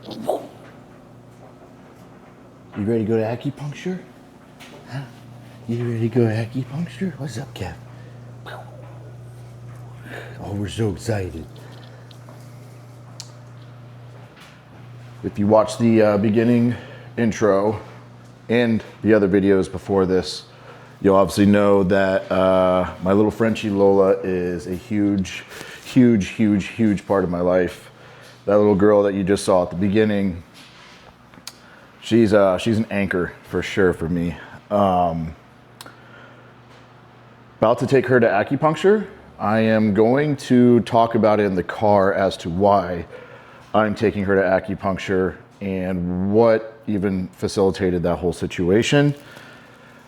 You ready to go to acupuncture? Huh? You ready to go to acupuncture? What's up, Kev? Oh, we're so excited. If you watch the beginning intro and the other videos before this, you'll obviously know that my little Frenchie Lola is a huge part of my life. That little girl that you just saw at the beginning, she's an anchor for sure for me. About to take her to acupuncture. I am going to talk about it in the car as to why I'm taking her to acupuncture and what even facilitated that whole situation.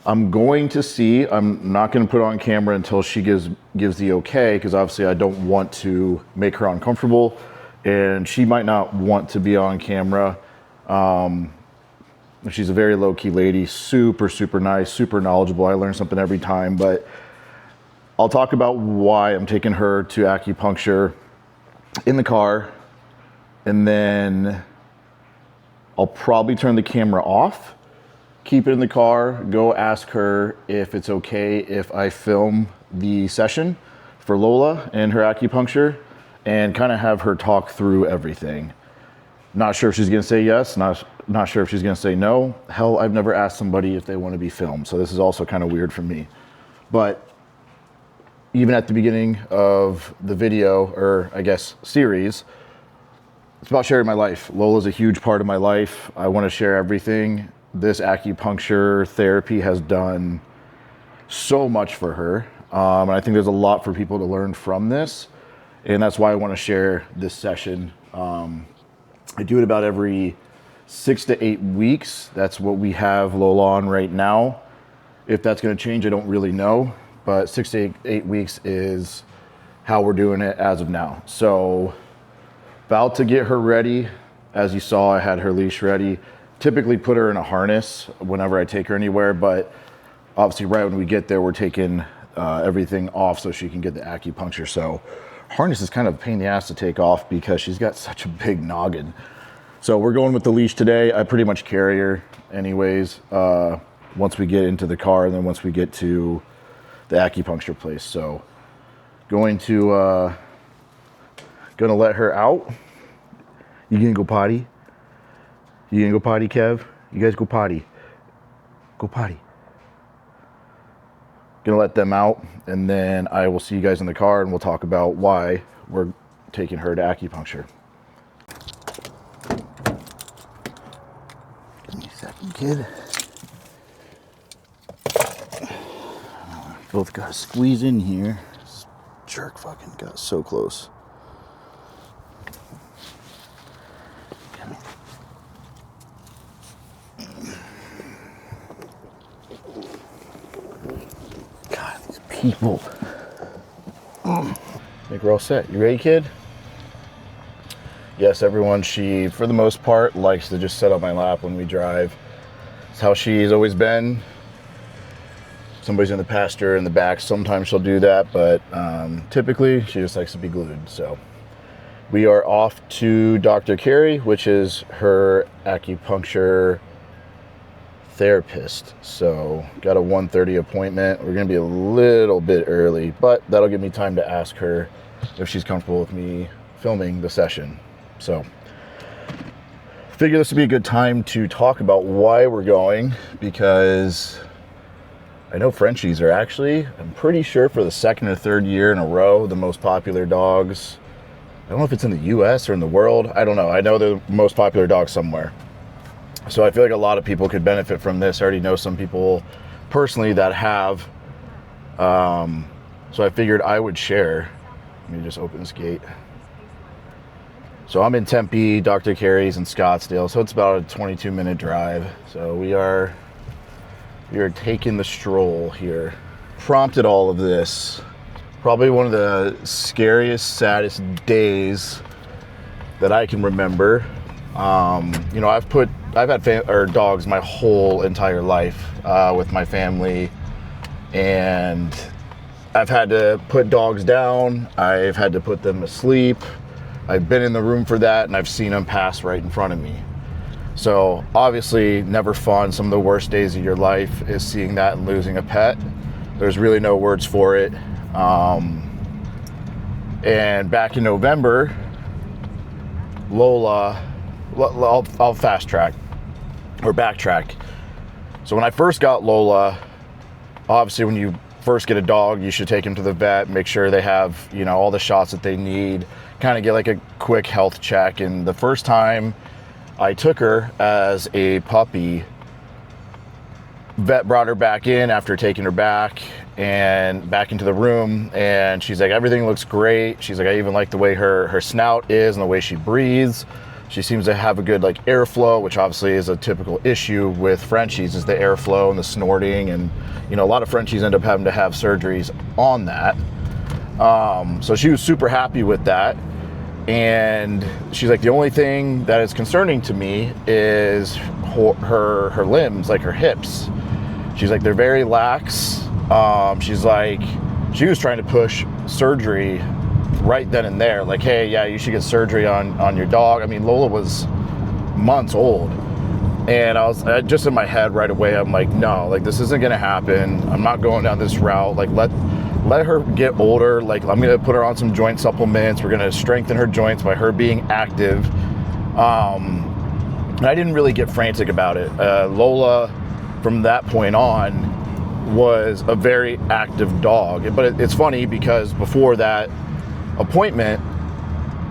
I'm going to see, I'm not going to put it on camera until she gives the okay, because obviously I don't want to make her uncomfortable, and she might not want to be on camera. She's a very low-key lady, super nice, super knowledgeable. I learn something every time, but I'll talk about why I'm taking her to acupuncture in the car, and then I'll probably turn the camera off, keep it in the car, go ask her if it's okay if I film the session for Lola and her acupuncture, and kind of have her talk through everything. Not sure if she's gonna say yes, not sure if she's gonna say no. Hell, I've never asked somebody if they want to be filmed, so this is also kind of weird for me. But even at the beginning of the video, or I guess series, it's about sharing my life. Lola's a huge part of my life. I want to share everything. This acupuncture therapy has done so much for her. And I think there's a lot for people to learn from this. And that's why I want to share this session. I do it about every 6 to 8 weeks. That's what we have Lola on right now. If that's going to change, I don't really know. But 6 to 8 weeks is how we're doing it as of now. So about to get her ready. As you saw, I had her leash ready. Typically put her in a harness whenever I take her anywhere, but obviously right when we get there, we're taking everything off so she can get the acupuncture. So harness is kind of a pain in the ass to take off because she's got such a big noggin. So we're going with the leash today. I pretty much carry her anyways, once we get into the car and then once we get to the acupuncture place. So going to let her out. You gonna go potty? You gonna go potty, Kev? You guys go potty. Go potty. Gonna let them out, and then I will see you guys in the car, and we'll talk about why we're taking her to acupuncture. Give me a second, kid. Both gotta squeeze in here. This jerk fucking got so close. God, these people. I think we're all set. You ready, kid? Yes, everyone, she, for the most part, likes to just sit on my lap when we drive. It's how she's always been. Somebody's in the passenger in the back, sometimes she'll do that, but typically she just likes to be glued. So we are off to Dr. Carey, which is her acupuncture therapist. So got a 1:30 appointment. We're gonna be a little bit early, but that'll give me time to ask her if she's comfortable with me filming the session. So figure this would be a good time to talk about why we're going, because I know Frenchies are actually, I'm pretty sure for the second or third year in a row, the most popular dogs. I don't know if it's in the US or in the world. I don't know. I know they're the most popular dogs somewhere. So I feel like a lot of people could benefit from this. I already know some people personally that have. So I figured I would share. Let me just open this gate. So I'm in Tempe, Dr. Carey's in Scottsdale. So it's about a 22-minute drive. So we are taking the stroll here. Prompted all of this. Probably one of the scariest, saddest days that I can remember. You know, I've had dogs my whole entire life with my family, and I've had to put dogs down. I've had to put them to sleep. I've been in the room for that, and I've seen them pass right in front of me. So obviously never fun. Some of the worst days of your life is seeing that and losing a pet. There's really no words for it. And back in November, Lola, I'll fast track or backtrack. So when I first got Lola, obviously when you first get a dog, you should take him to the vet, make sure they have, you know, all the shots that they need, kind of get like a quick health check. And the first time I took her as a puppy, vet brought her back in after taking her back and back into the room, and she's like, everything looks great. She's like, I even like the way her snout is and the way she breathes. She seems to have a good like airflow, which obviously is a typical issue with Frenchies, is the airflow and the snorting, and you know, a lot of Frenchies end up having to have surgeries on that. So she was super happy with that. And she's like, the only thing that is concerning to me is her limbs, like her hips. She's like, they're very lax. She's like, she was trying to push surgery right then and there. Like, hey, yeah, you should get surgery on your dog. I mean, Lola was months old. And I was just in my head right away, I'm like, no, like this isn't gonna happen. I'm not going down this route. Like let her get older. Like I'm gonna put her on some joint supplements. We're gonna strengthen her joints by her being active. And I didn't really get frantic about it. Lola, from that point on, was a very active dog. But it's funny because before that appointment,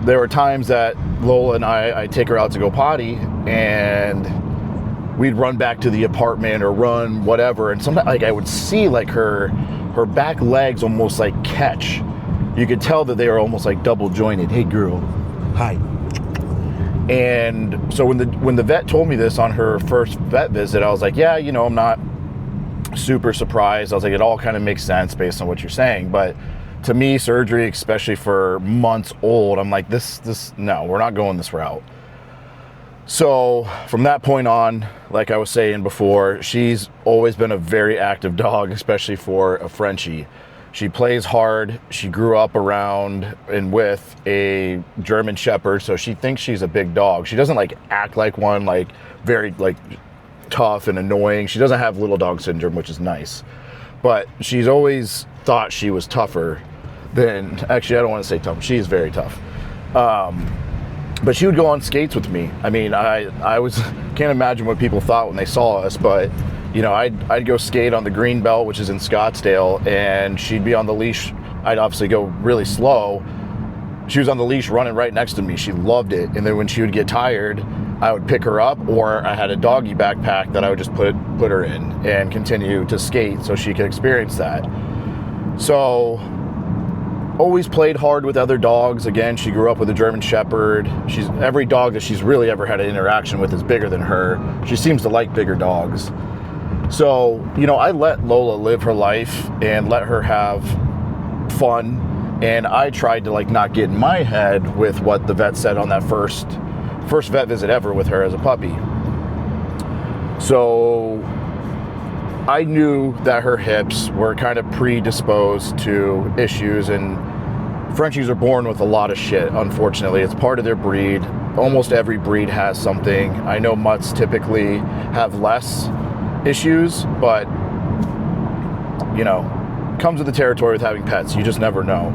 there were times that Lola and I'd take her out to go potty, and we'd run back to the apartment or run whatever, and sometimes like I would see like her back legs almost like catch. You could tell that they were almost like double jointed. Hey girl, hi. And so when the vet told me this on her first vet visit, I was like, yeah, you know, I'm not super surprised. I was like, it all kind of makes sense based on what you're saying. But to me, surgery, especially for months old, I'm like, no, we're not going this route. So from that point on, like I was saying before, she's always been a very active dog, especially for a Frenchie. She plays hard. She grew up around and with a German Shepherd, so she thinks she's a big dog. She doesn't like act like one, like very like tough and annoying. She doesn't have little dog syndrome, which is nice. But she's always thought she was tougher than, actually I don't want to say tough, she's very tough. But she would go on skates with me. I mean, I can't imagine what people thought when they saw us, but you know, I'd go skate on the green belt, which is in Scottsdale, and she'd be on the leash. I'd obviously go really slow. She was on the leash running right next to me. She loved it. And then when she would get tired, I would pick her up, or I had a doggy backpack that I would just put her in and continue to skate so she could experience that. So always played hard with other dogs. Again, she grew up with a German Shepherd. Every dog that she's really ever had an interaction with is bigger than her. She seems to like bigger dogs. So, you know, I let Lola live her life and let her have fun. And I tried to like not get in my head with what the vet said on that first vet visit ever with her as a puppy. So I knew that her hips were kind of predisposed to issues, and Frenchies are born with a lot of shit, unfortunately. It's part of their breed. Almost every breed has something. I know mutts typically have less issues, but you know, comes with the territory with having pets. You just never know.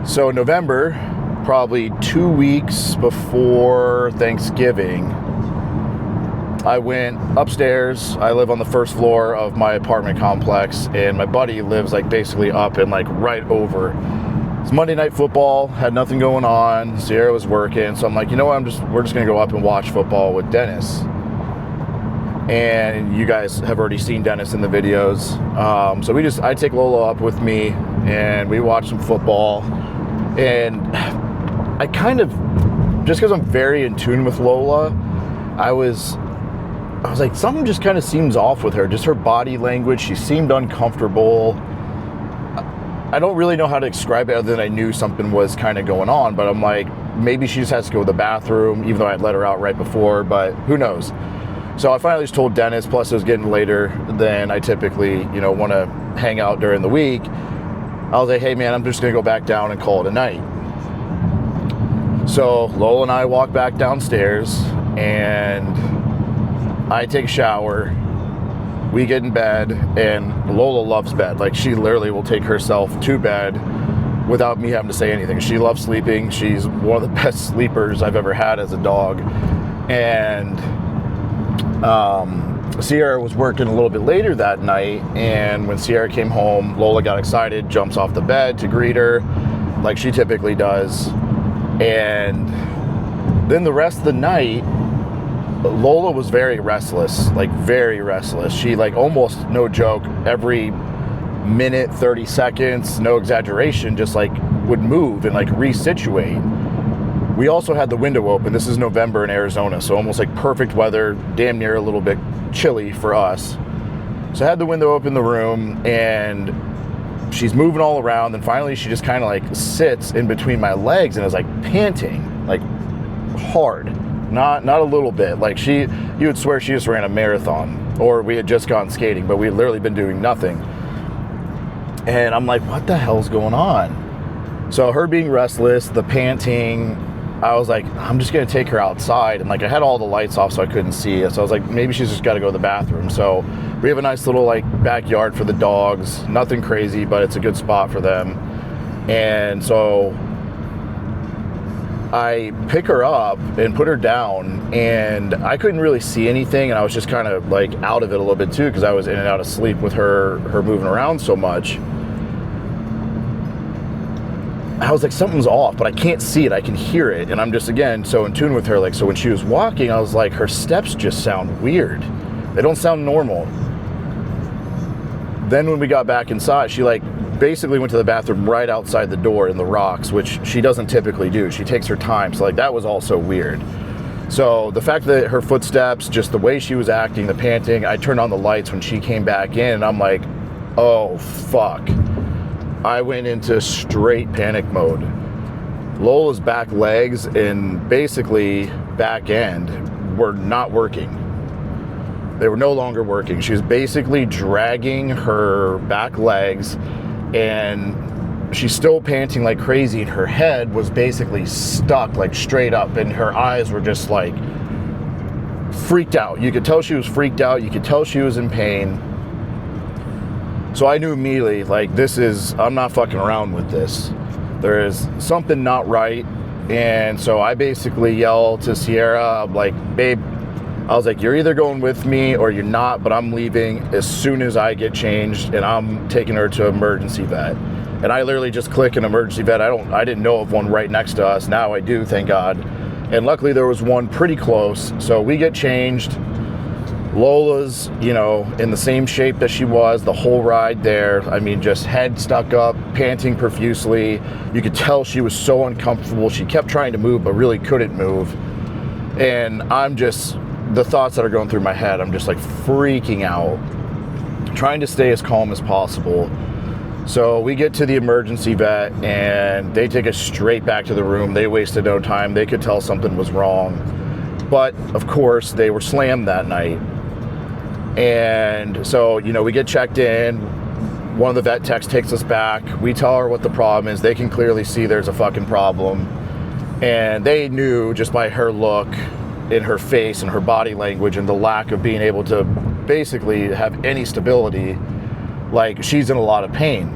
So November, probably 2 weeks before Thanksgiving, I went upstairs. I live on the first floor of my apartment complex, and my buddy lives like basically up and like right over. It's Monday Night Football, had nothing going on. Sierra was working, so I'm like, you know what, we're just gonna go up and watch football with Dennis. And you guys have already seen Dennis in the videos. So I take Lola up with me, and we watch some football. And I kind of, just because I'm very in tune with Lola, I was like, something just kind of seems off with her. Just her body language, she seemed uncomfortable. I don't really know how to describe it other than I knew something was kind of going on, but I'm like, maybe she just has to go to the bathroom, even though I'd let her out right before, but who knows? So I finally just told Dennis, plus it was getting later than I typically, you know, want to hang out during the week. I was like, hey man, I'm just going to go back down and call it a night. So Lola and I walk back downstairs, and I take a shower. We get in bed, and Lola loves bed. Like, she literally will take herself to bed without me having to say anything. She loves sleeping. She's one of the best sleepers I've ever had as a dog. And Sierra was working a little bit later that night, and when Sierra came home, Lola got excited, jumps off the bed to greet her like she typically does. And then the rest of the night, Lola was very restless, like very restless. She, like, almost, no joke, every minute, 30 seconds, no exaggeration, just like would move and like resituate. We also had the window open. This is November in Arizona, so almost like perfect weather, damn near a little bit chilly for us. So I had the window open in the room, and she's moving all around, and finally she just kind of like sits in between my legs and is like panting, like hard, not a little bit. Like, you would swear she just ran a marathon, or we had just gone skating, but we had literally been doing nothing. And I'm like, what the hell's going on? So her being restless, the panting, I was like, I'm just going to take her outside. And like, I had all the lights off so I couldn't see it. So I was like, maybe she's just got to go to the bathroom. So we have a nice little like backyard for the dogs. Nothing crazy, but it's a good spot for them. And so I pick her up and put her down, and I couldn't really see anything. And I was just kind of like out of it a little bit too, because I was in and out of sleep with her moving around so much. I was like, something's off, but I can't see it. I can hear it. And I'm just, again, so in tune with her. Like, so when she was walking, I was like, her steps just sound weird. They don't sound normal. Then when we got back inside, she like basically went to the bathroom right outside the door in the rocks, which she doesn't typically do. She takes her time. So like, that was also weird. So the fact that her footsteps, just the way she was acting, the panting, I turned on the lights when she came back in, and I'm like, oh, fuck. I went into straight panic mode. Lola's back legs and basically back end were not working. They were no longer working. She was basically dragging her back legs, and she's still panting like crazy, and her head was basically stuck like straight up, and her eyes were just like freaked out. You could tell she was freaked out. You could tell she was in pain. So I knew immediately, like, I'm not fucking around with this. There is something not right. And so I basically yelled to Sierra, I'm like, babe, I was like, you're either going with me or you're not, but I'm leaving as soon as I get changed, and I'm taking her to emergency vet. And I literally just click an emergency vet. I didn't know of one right next to us. Now I do, thank God. And luckily there was one pretty close. So we get changed. Lola's, in the same shape that she was the whole ride there. I mean, just head stuck up, panting profusely. You could tell she was so uncomfortable. She kept trying to move, but really couldn't move. And the thoughts that are going through my head, I'm just like freaking out, trying to stay as calm as possible. So we get to the emergency vet, and they take us straight back to the room. They wasted no time. They could tell something was wrong. But of course, they were slammed that night. And so, we get checked in. One of the vet techs takes us back. We tell her what the problem is. They can clearly see there's a fucking problem. And they knew just by her look in her face and her body language and the lack of being able to basically have any stability, like, she's in a lot of pain.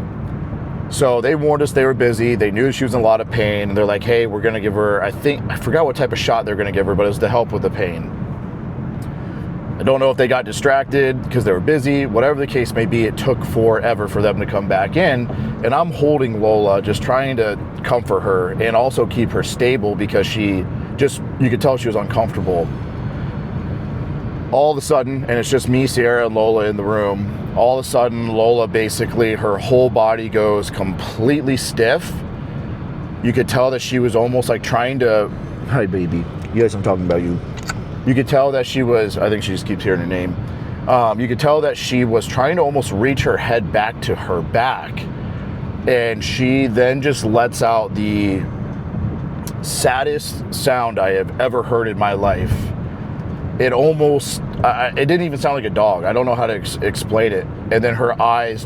So they warned us they were busy. They knew she was in a lot of pain. And they're like, hey, we're going to give her, I forgot what type of shot they're going to give her, but it was to help with the pain. I don't know if they got distracted because they were busy. Whatever the case may be, it took forever for them to come back in. And I'm holding Lola, just trying to comfort her and also keep her stable, because you could tell she was uncomfortable. All of a sudden, and it's just me, Sierra, and Lola in the room, all of a sudden, Lola basically, her whole body goes completely stiff. You could tell that she was almost like trying to, hi baby, yes, I'm talking about you. You could tell that she was, I think she just keeps hearing her name. You could tell that she was trying to almost reach her head back to her back. And she then just lets out the saddest sound I have ever heard in my life. It didn't even sound like a dog. I don't know how to explain it. And then her eyes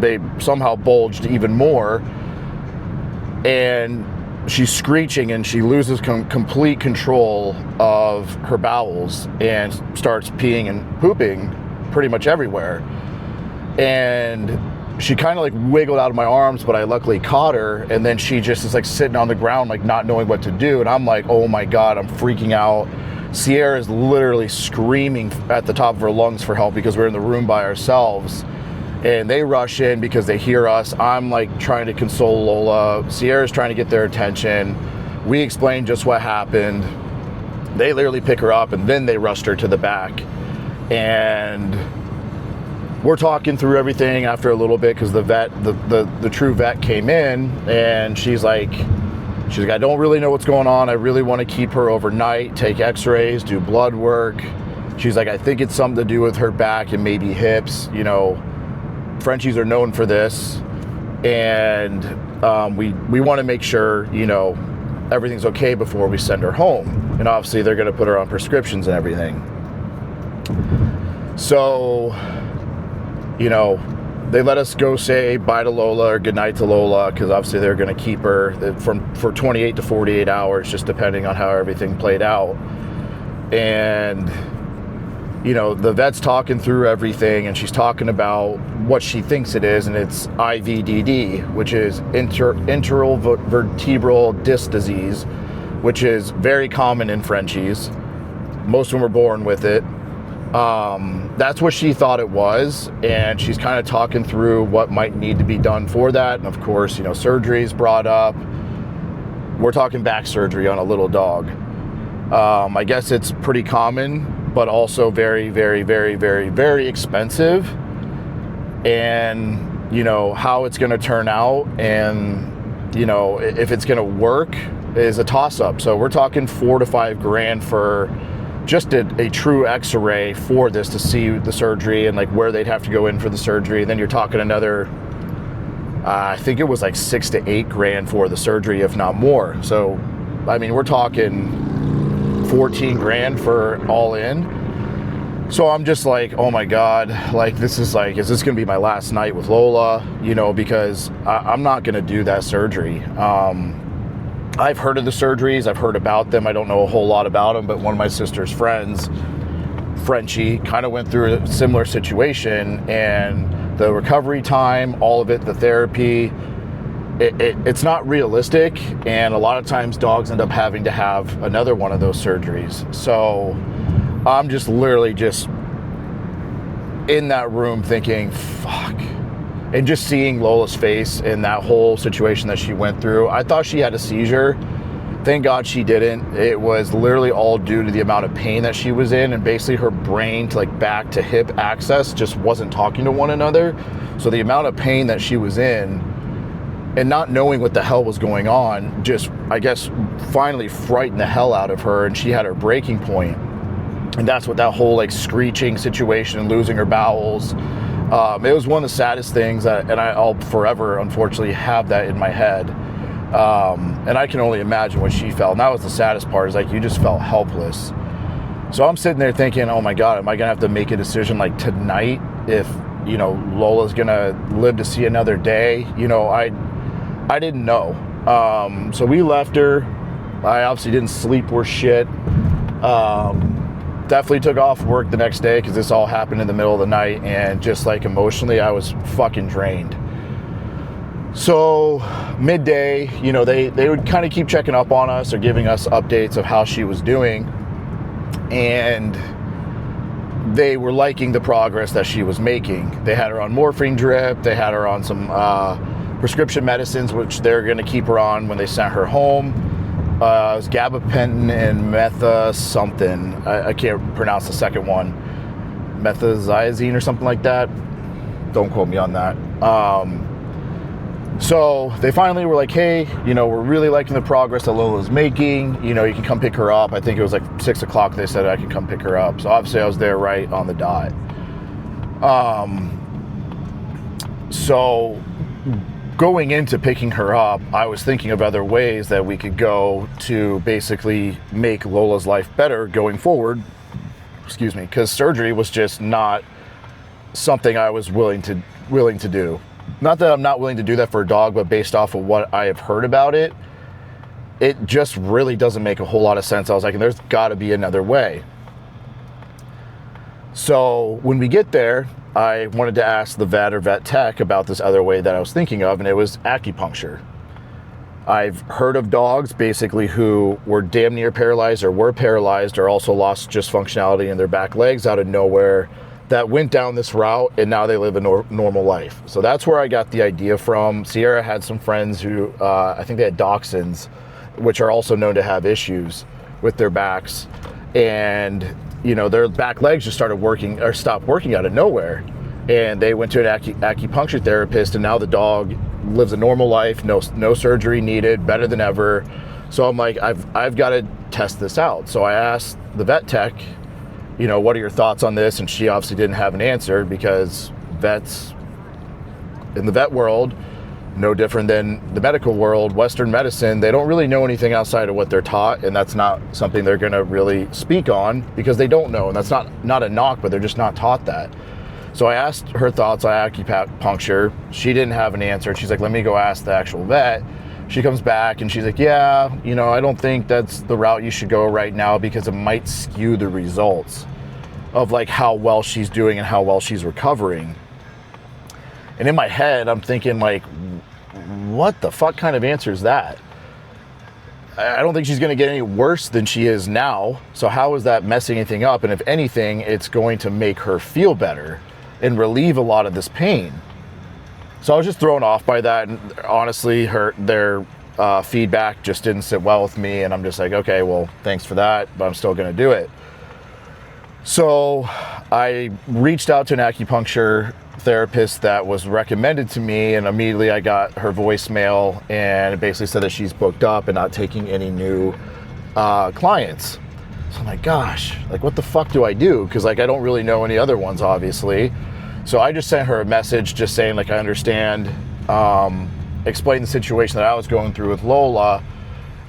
they somehow bulged even more. And she's screeching and she loses complete control of her bowels and starts peeing and pooping pretty much everywhere. And she kind of like wiggled out of my arms, but I luckily caught her. And then she just is like sitting on the ground, like not knowing what to do. And I'm like, oh my God, I'm freaking out. Sierra is literally screaming at the top of her lungs for help because we're in the room by ourselves. And they rush in because they hear us. I'm like trying to console Lola. Sierra's trying to get their attention. We explain just what happened. They literally pick her up and then they rushed her to the back. And we're talking through everything after a little bit because the vet, the true vet came in, and she's like, I don't really know what's going on. I really want to keep her overnight, take x-rays, do blood work. She's like, I think it's something to do with her back and maybe hips. You know, Frenchies are known for this. And we want to make sure, you know, everything's okay before we send her home. And obviously they're going to put her on prescriptions and everything. So, you know, they let us go say bye to Lola or goodnight to Lola because obviously they're going to keep her for 28 to 48 hours, just depending on how everything played out. And, you know, the vet's talking through everything, and she's talking about what she thinks it is, and it's IVDD, which is internal vertebral disc disease, which is very common in Frenchies. Most of them are born with it. That's what she thought it was, and she's kind of talking through what might need to be done for that. And of course, you know, surgery's brought up. We're talking back surgery on a little dog. I guess it's pretty common, but also very, very, very, very, very expensive. And, you know, how it's going to turn out and, you know, if it's going to work is a toss-up. So we're talking $4,000 to $5,000 for just a true x-ray for this to see the surgery and like where they'd have to go in for the surgery. And then you're talking another, I think it was like $6,000 to $8,000 for the surgery, if not more. So, I mean, we're talking $14,000 for all in. So I'm just like, oh my God, like this is like, is this gonna be my last night with Lola? You know, because I'm not gonna do that surgery. I've heard of the surgeries, I've heard about them. I don't know a whole lot about them, but one of my sister's friends, Frenchie, kind of went through a similar situation, and the recovery time, all of it, the therapy, it's not realistic, and a lot of times dogs end up having to have another one of those surgeries. So I'm just literally just in that room thinking, fuck. And just seeing Lola's face in that whole situation that she went through, I thought she had a seizure. Thank God she didn't. It was literally all due to the amount of pain that she was in, and basically her brain to like back to hip axis just wasn't talking to one another. So the amount of pain that she was in and not knowing what the hell was going on just, I guess, finally frightened the hell out of her, and she had her breaking point. And that's what that whole like screeching situation and losing her bowels. It was one of the saddest things, and I'll forever, unfortunately, have that in my head. And I can only imagine what she felt. And that was the saddest part, is like you just felt helpless. So I'm sitting there thinking, oh my God, am I gonna have to make a decision like tonight if, you know, Lola's gonna live to see another day? You know, I didn't know. So we left her. I obviously didn't sleep worth shit. Definitely took off work the next day because this all happened in the middle of the night, and just like emotionally I was fucking drained. So midday, you know, they would kind of keep checking up on us or giving us updates of how she was doing, and they were liking the progress that she was making. They had her on morphine drip, they had her on some prescription medicines, which they're going to keep her on when they sent her home. It was gabapentin and metha something. I can't pronounce the second one. Methaziazine or something like that. Don't quote me on that. So they finally were like, hey, you know, we're really liking the progress that Lola's making. You know, you can come pick her up. I think it was like 6 o'clock they said I could come pick her up. So obviously I was there right on the dot. So going into picking her up, I was thinking of other ways that we could go to basically make Lola's life better going forward. Excuse me, because surgery was just not something I was willing to do. Not that I'm not willing to do that for a dog, but based off of what I have heard about it, it just really doesn't make a whole lot of sense. I was like, there's got to be another way. So when we get there, I wanted to ask the vet or vet tech about this other way that I was thinking of, and it was acupuncture. I've heard of dogs basically who were damn near paralyzed or were paralyzed or also lost just functionality in their back legs out of nowhere that went down this route, and now they live a normal life. So that's where I got the idea from. Sierra had some friends who, I think they had dachshunds, which are also known to have issues with their backs. And, you know, their back legs just started working or stopped working out of nowhere. And they went to an acupuncture therapist, and now the dog lives a normal life, no surgery needed, better than ever. So I'm like, I've got to test this out. So I asked the vet tech, you know, what are your thoughts on this? And she obviously didn't have an answer, because vets in the vet world, no different than the medical world, Western medicine, they don't really know anything outside of what they're taught, and that's not something they're going to really speak on because they don't know, and that's not a knock, but they're just not taught that. So I asked her thoughts on acupuncture. She didn't have an answer. She's like, let me go ask the actual vet. She comes back and she's like, yeah, you know, I don't think that's the route you should go right now, because it might skew the results of like how well she's doing and how well she's recovering. And in my head, I'm thinking like, what the fuck kind of answer is that? I don't think she's going to get any worse than she is now. So how is that messing anything up? And if anything, it's going to make her feel better and relieve a lot of this pain. So I was just thrown off by that. And honestly, their feedback just didn't sit well with me. And I'm just like, okay, well, thanks for that, but I'm still going to do it. So I reached out to an acupuncture therapist that was recommended to me, and immediately I got her voicemail, and it basically said that she's booked up and not taking any new clients. So I'm like, gosh, like what the fuck do I do? Because like I don't really know any other ones, obviously. So I just sent her a message just saying like I understand, explain the situation that I was going through with Lola,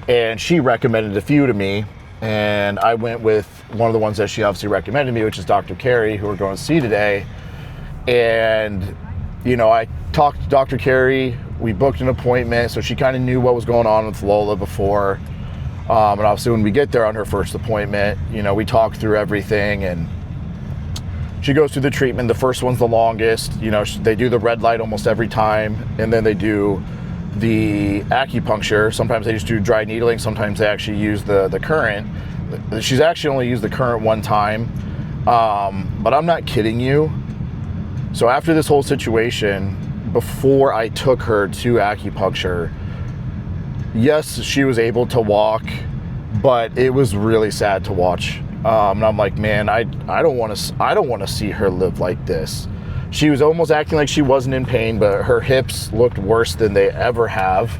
and she recommended a few to me, and I went with one of the ones that she obviously recommended me, which is Dr. Carey, who we're going to see today. And, you know, I talked to Dr. Carey, we booked an appointment, so she kind of knew what was going on with Lola before. And obviously when we get there on her first appointment, you know, we talk through everything, and she goes through the treatment. The first one's the longest. You know, they do the red light almost every time, and then they do the acupuncture. Sometimes they just do dry needling. Sometimes they actually use the current. She's actually only used the current one time, but I'm not kidding you. So after this whole situation, before I took her to acupuncture, yes, she was able to walk, but it was really sad to watch. And I'm like, man, I don't want to see her live like this. She was almost acting like she wasn't in pain, but her hips looked worse than they ever have.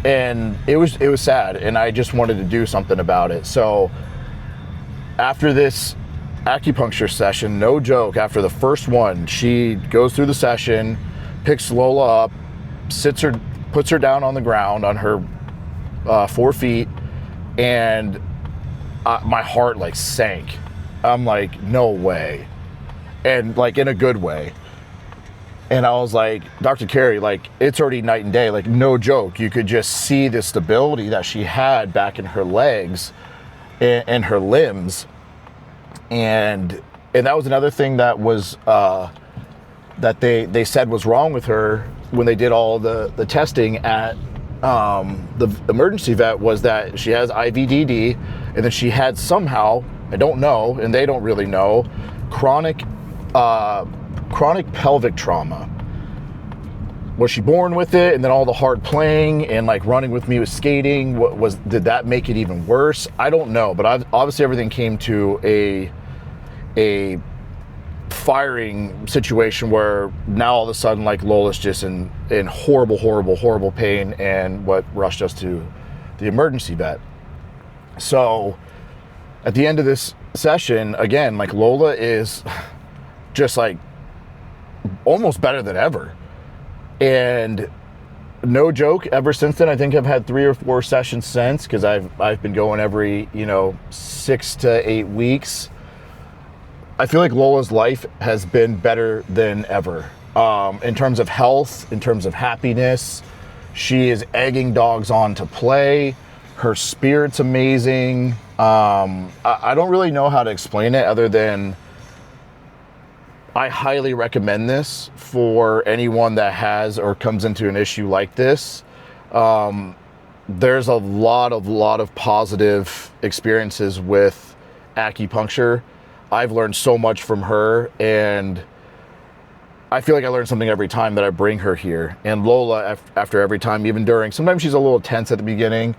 And it was sad, and I just wanted to do something about it. So after this acupuncture session, no joke, after the first one, she goes through the session, picks Lola up, puts her down on the ground on her 4 feet, and my heart like sank. I'm like, no way. And like in a good way. And I was like, Dr. Carey, like it's already night and day, like no joke. You could just see the stability that she had back in her legs and her limbs. And that was another thing that was that they said was wrong with her when they did all the testing at the emergency vet, was that she has IVDD, and then she had somehow, I don't know, and they don't really know, chronic pelvic trauma. Was she born with it, and then all the hard playing and like running with me with skating, did that make it even worse? I don't know, but obviously everything came to a firing situation where now all of a sudden like Lola's just in horrible pain, and what rushed us to the emergency vet. So at the end of this session, again, like Lola is just like almost better than ever. And no joke, ever since then, I think I've had 3 or 4 sessions since, because I've been going every, 6 to 8 weeks. I feel like Lola's life has been better than ever, in terms of health, in terms of happiness, She is egging dogs on to play. Her spirit's amazing. I don't really know how to explain it other than I highly recommend this for anyone that has or comes into an issue like this. There's a lot of positive experiences with acupuncture. I've learned so much from her, and I feel like I learn something every time that I bring her here. And Lola, after every time, even during, sometimes she's a little tense at the beginning,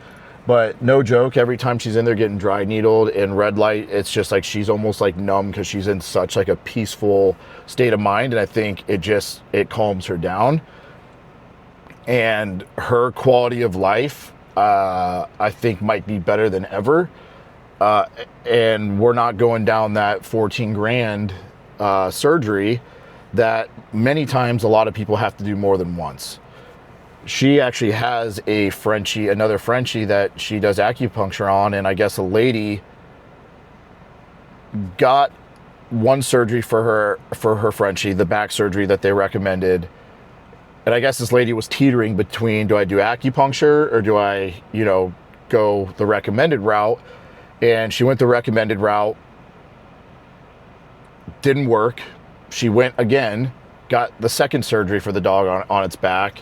but no joke, every time she's in there getting dry needled in red light, it's just like she's almost like numb because she's in such like a peaceful state of mind. And I think it calms her down. And her quality of life, I think might be better than ever. And we're not going down that 14 grand surgery that many times a lot of people have to do more than once. She actually has another Frenchie that she does acupuncture on, and I guess a lady got one surgery for her Frenchie, the back surgery that they recommended. And I guess this lady was teetering between, do I do acupuncture or do I, go the recommended route? And she went the recommended route. Didn't work. She went again, got the second surgery for the dog on its back.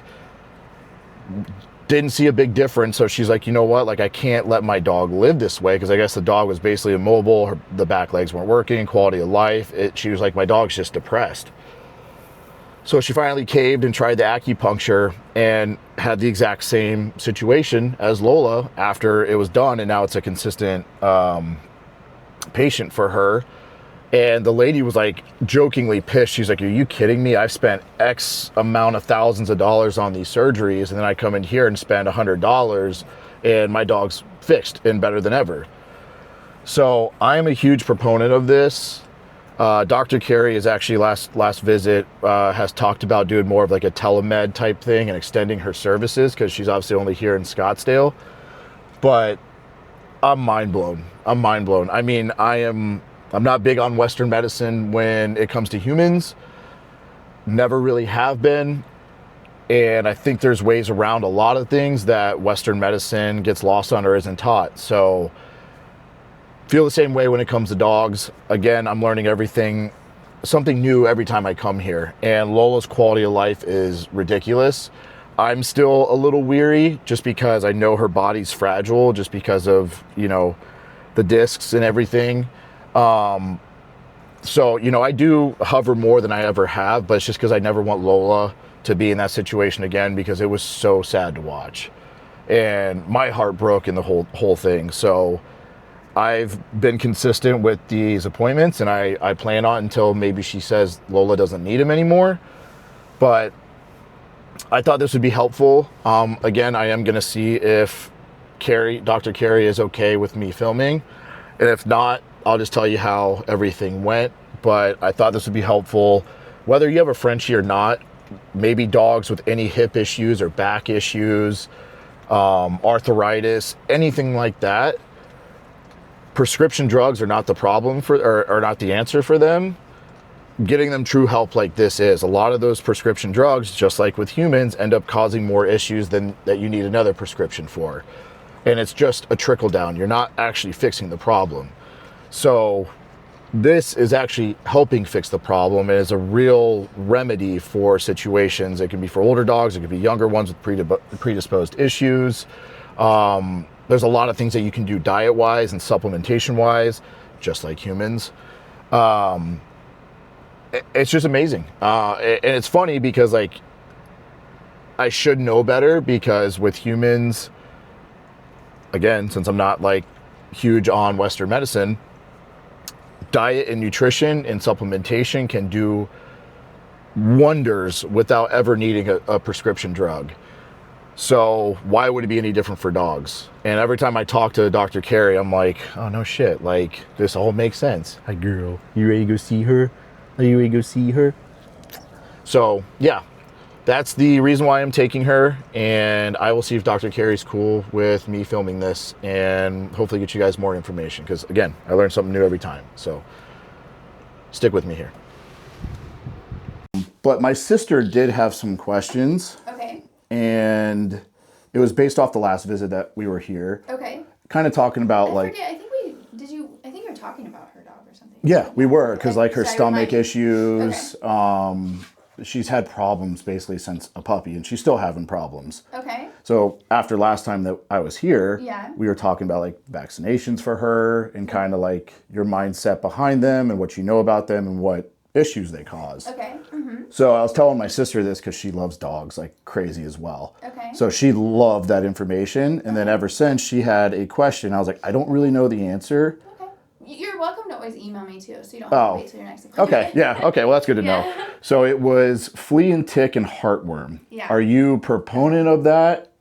Didn't see a big difference. So she's like, you know what? Like, I can't let my dog live this way, because I guess the dog was basically immobile. The back legs weren't working, quality of life. She was like, my dog's just depressed. So she finally caved and tried the acupuncture and had the exact same situation as Lola after it was done. And now it's a consistent patient for her. And the lady was like jokingly pissed. She's like, are you kidding me? I've spent X amount of thousands of dollars on these surgeries, and then I come in here and spend $100 and my dog's fixed and better than ever. So I'm a huge proponent of this. Dr. Carey is actually last visit has talked about doing more of like a telemed type thing and extending her services, because she's obviously only here in Scottsdale. But I'm mind blown. I mean, I'm not big on Western medicine when it comes to humans. Never really have been. And I think there's ways around a lot of things that Western medicine gets lost on or isn't taught. So feel the same way when it comes to dogs. Again, I'm learning something new every time I come here. And Lola's quality of life is ridiculous. I'm still a little weary just because I know her body's fragile, just because of, the discs and everything. So, I do hover more than I ever have, but it's just because I never want Lola to be in that situation again, because it was so sad to watch. And my heart broke in the whole thing. So I've been consistent with these appointments, and I plan on until maybe she says Lola doesn't need him anymore. But I thought this would be helpful. Again, I am going to see if Dr. Carey is okay with me filming. And if not, I'll just tell you how everything went. But I thought this would be helpful. Whether you have a Frenchie or not, maybe dogs with any hip issues or back issues, arthritis, anything like that, prescription drugs are not the problem or not the answer for them. Getting them true help like this is. A lot of those prescription drugs, just like with humans, end up causing more issues than that you need another prescription for. And it's just a trickle down. You're not actually fixing the problem. So this is actually helping fix the problem, and is a real remedy for situations. It can be for older dogs. It could be younger ones with predisposed issues. There's a lot of things that you can do diet-wise and supplementation-wise, just like humans. It's just amazing. And it's funny because, like, I should know better, because with humans, again, since I'm not like huge on Western medicine, diet and nutrition and supplementation can do wonders without ever needing a prescription drug. So why would it be any different for dogs? And every time I talk to Dr. Carey, I'm like, oh, no shit. Like, this all makes sense. Hi, girl. You ready to go see her? Are you ready to go see her? So, yeah. That's the reason why I'm taking her, and I will see if Dr. Carey's cool with me filming this and hopefully get you guys more information, because, again, I learn something new every time. So stick with me here. But my sister did have some questions. Okay. and it was based off the last visit that we were here. Okay. Kind of talking about I think you were talking about her dog or something. Yeah, we were, because like her stomach issues, Okay. She's had problems basically since a puppy, and she's still having problems. Okay. So after last time that I was here, Yeah. we were talking about like vaccinations for her and kind of like your mindset behind them and what you know about them and what issues they cause. Okay. Mm-hmm. So I was telling my sister this because she loves dogs like crazy as well. Okay. So she loved that information. And then ever since she had a question, I was like, I don't really know the answer. Okay. You're welcome to always email me too, so you don't have to wait till your next appointment. Okay, yeah, okay, well that's good to know. So it was flea and tick and heartworm. Yeah. Are you proponent of that?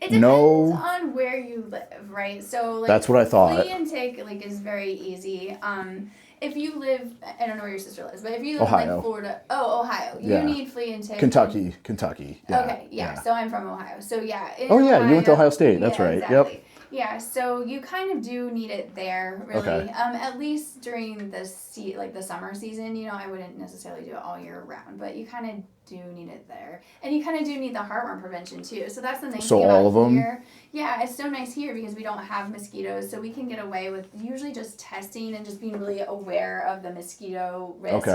It depends on where you live, right? So like that's what I thought. Flea and tick like is very easy. If you live, I don't know where your sister lives, but if you live Ohio. in like Florida, Ohio, you need flea and tick. Kentucky. Yeah. Okay, yeah. So I'm from Ohio. So yeah. Oh yeah, you went to Ohio State. That's right. Exactly. Yep. Yeah, so you kind of do need it there, really. Okay. At least during the the summer season, I wouldn't necessarily do it all year round, but you kind of do need it there, and you kind of do need the heartworm prevention too. So that's the nice thing about all of them. Here. Yeah, it's so nice here because we don't have mosquitoes, so we can get away with usually just testing and just being really aware of the mosquito risk,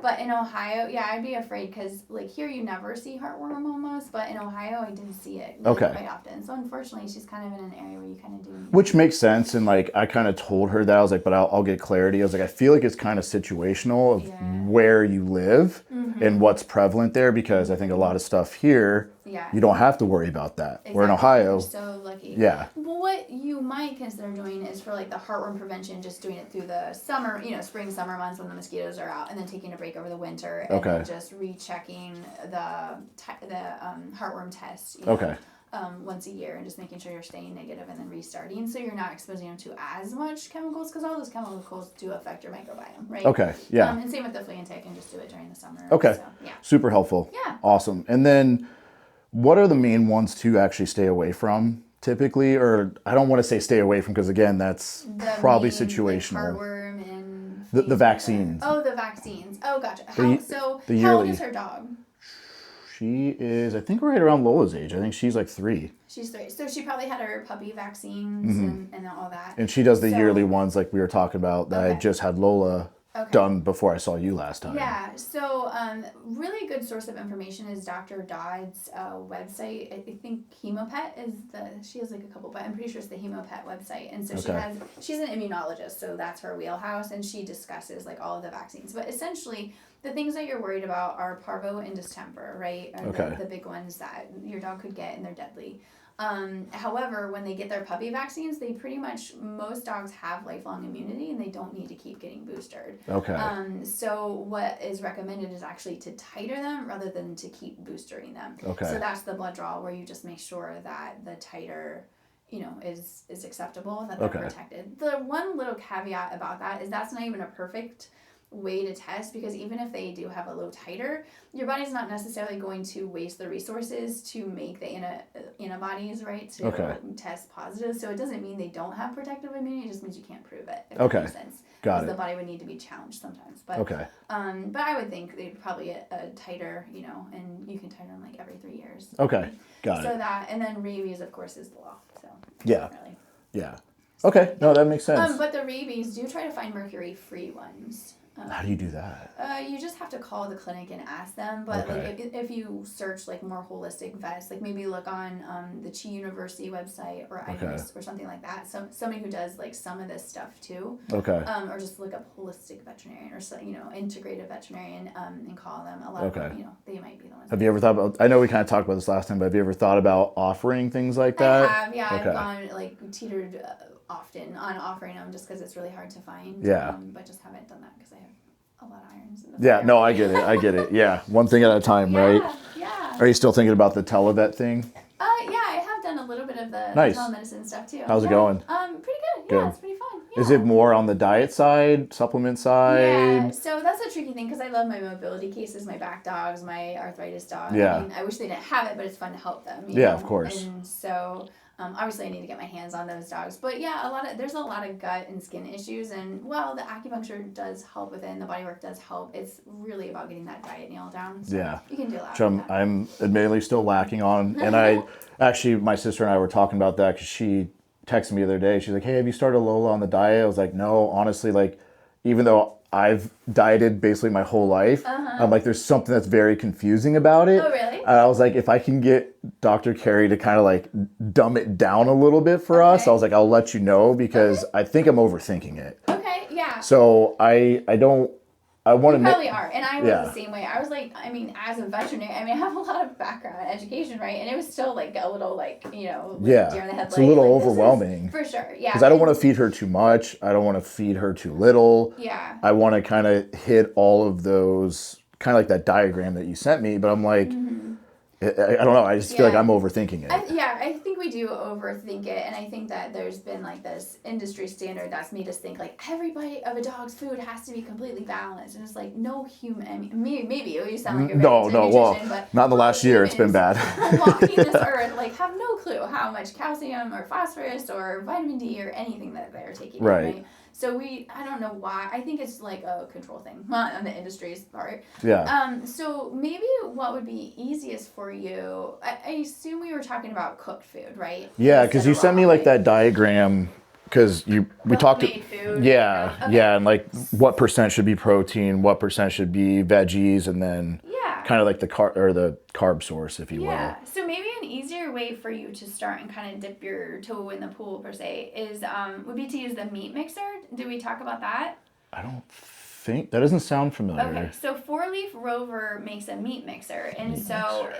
But in Ohio, yeah, I'd be afraid because like here you never see heartworm almost, but in Ohio I did see it quite often. So unfortunately, she's kind of in an area where you kind of do. Which makes sense, and like I kind of told her that I was like, but I'll get clarity. I was like, I feel like it's kind of situational of where you live and what's prevalent there, because I think a lot of stuff here. Yeah. You don't have to worry about that. Exactly. We're in Ohio. You're so lucky. Yeah. Well, what you might consider doing is for like the heartworm prevention, just doing it through the summer, spring, summer months when the mosquitoes are out, and then taking a break over the winter, and then just rechecking the heartworm test. Once a year, and just making sure you're staying negative and then restarting, so you're not exposing them to as much chemicals, because all those chemicals do affect your microbiome, right? Okay. Yeah. And same with the flea and tick, and just do it during the summer. Okay. So, yeah. Super helpful. Yeah. Awesome. And then, what are the main ones to actually stay away from typically? Or I don't want to say stay away from, because again, that's probably situational. Like heartworm and the vaccines. Oh, the vaccines. Oh, gotcha. The how old is her dog? She is, I think, right around Lola's age. I think she's like 3. She's 3. So she probably had her puppy vaccines and all that. And she does the yearly ones like we were talking about that I just had Lola done before I saw you last time. Yeah. So really good source of information is Dr. Dodd's website. I think Hemopet is she has like a couple, but I'm pretty sure it's the Hemopet website. And so she's an immunologist, so that's her wheelhouse, and she discusses like all of the vaccines. But essentially, the things that you're worried about are parvo and distemper, right? Are the big ones that your dog could get, and they're deadly. However, when they get their puppy vaccines, most dogs have lifelong immunity, and they don't need to keep getting boosted. Okay. So what is recommended is actually to titer them rather than to keep boostering them. Okay. So that's the blood draw, where you just make sure that the titer, is acceptable, that they're protected. The one little caveat about that is that's not even a perfect way to test, because even if they do have a low titer, your body's not necessarily going to waste the resources to make the antibodies, right, to test positive. So it doesn't mean they don't have protective immunity, it just means you can't prove it, if that makes sense. Got it. Because the body would need to be challenged sometimes. But but I would think they'd probably get a titer, and you can titer them like every 3 years. Okay. Got it. So that, and then rabies, of course, is the law. So yeah. Really. Yeah. Okay. No, that makes sense. But the rabies, do try to find mercury-free ones. How do you do that? You just have to call the clinic and ask them. But like if you search like more holistic vets, like maybe look on the Chi University website or IRIS or something like that. So somebody who does like some of this stuff too. Okay. Or just look up holistic veterinarian or integrative veterinarian and call them. A lot of them, they might be the ones. Have you ever thought about? I know we kind of talked about this last time, but have you ever thought about offering things like that? I have. Yeah, I've gone teetered often on offering them just because it's really hard to find. Yeah. But just haven't done that because I have a lot of irons in the fire. fire. No, I get it. Yeah, one thing at a time, right? Yeah. Are you still thinking about the televet thing? Yeah, I have done a little bit of the telemedicine stuff too. How's it going? Pretty good. Yeah, it's pretty fun. Yeah. Is it more on the diet side, supplement side? Yeah, so that's a tricky thing because I love my mobility cases, my back dogs, my arthritis dog. Yeah. I mean, I wish they didn't have it, but it's fun to help them. Of course. And so Obviously, I need to get my hands on those dogs, but yeah, there's a lot of gut and skin issues, and while the acupuncture does help with it, and the bodywork does help, it's really about getting that diet nailed down. So Yeah, you can do a lot. which I'm admittedly still lacking on, and I actually my sister and I were talking about that because she texted me the other day. She's like, "Hey, have you started Lola on the diet?" I was like, "No, honestly, like, even though I've dieted basically my whole life, I'm like, there's something that's very confusing about it." Oh, really? I was like, if I can get Dr. Carey to kind of like dumb it down a little bit for us, I was like, I'll let you know because I think I'm overthinking it. Okay, yeah. So I want to Probably are, and I was the same way. I was like, I mean, as a veterinarian, I mean, I have a lot of background in education, right? And it was still like a little like, you know, deer in the headlights. It's a little like, overwhelming. For sure, yeah. Because I don't want to feed her too much. I don't want to feed her too little. Yeah. I want to kind of hit all of those, kind of like that diagram that you sent me, but I'm like, I don't know. I just feel like I'm overthinking it. I think we do overthink it, and I think that there's been like this industry standard that's made us think like every bite of a dog's food has to be completely balanced, and it's like no human. I mean, maybe you sound like you're but not in the last year. It's been bad. Walking this earth, like have no clue how much calcium or phosphorus or vitamin D or anything that they're taking. Right? So I don't know why. I think it's like a control thing on the industry's part. Yeah. So maybe what would be easiest for you, I assume we were talking about cooked food, right? Yeah, because you sent me like that diagram, because we talked. Food. Yeah, and like what percent should be protein, what percent should be veggies, and then kind of like the carb source, if you will. Yeah. So maybe an easier way for you to start and kind of dip your toe in the pool per se is would be to use the meat mixer. Did we talk about that? I don't think that doesn't sound familiar. Okay, so Four Leaf Rover makes a meat mixer, and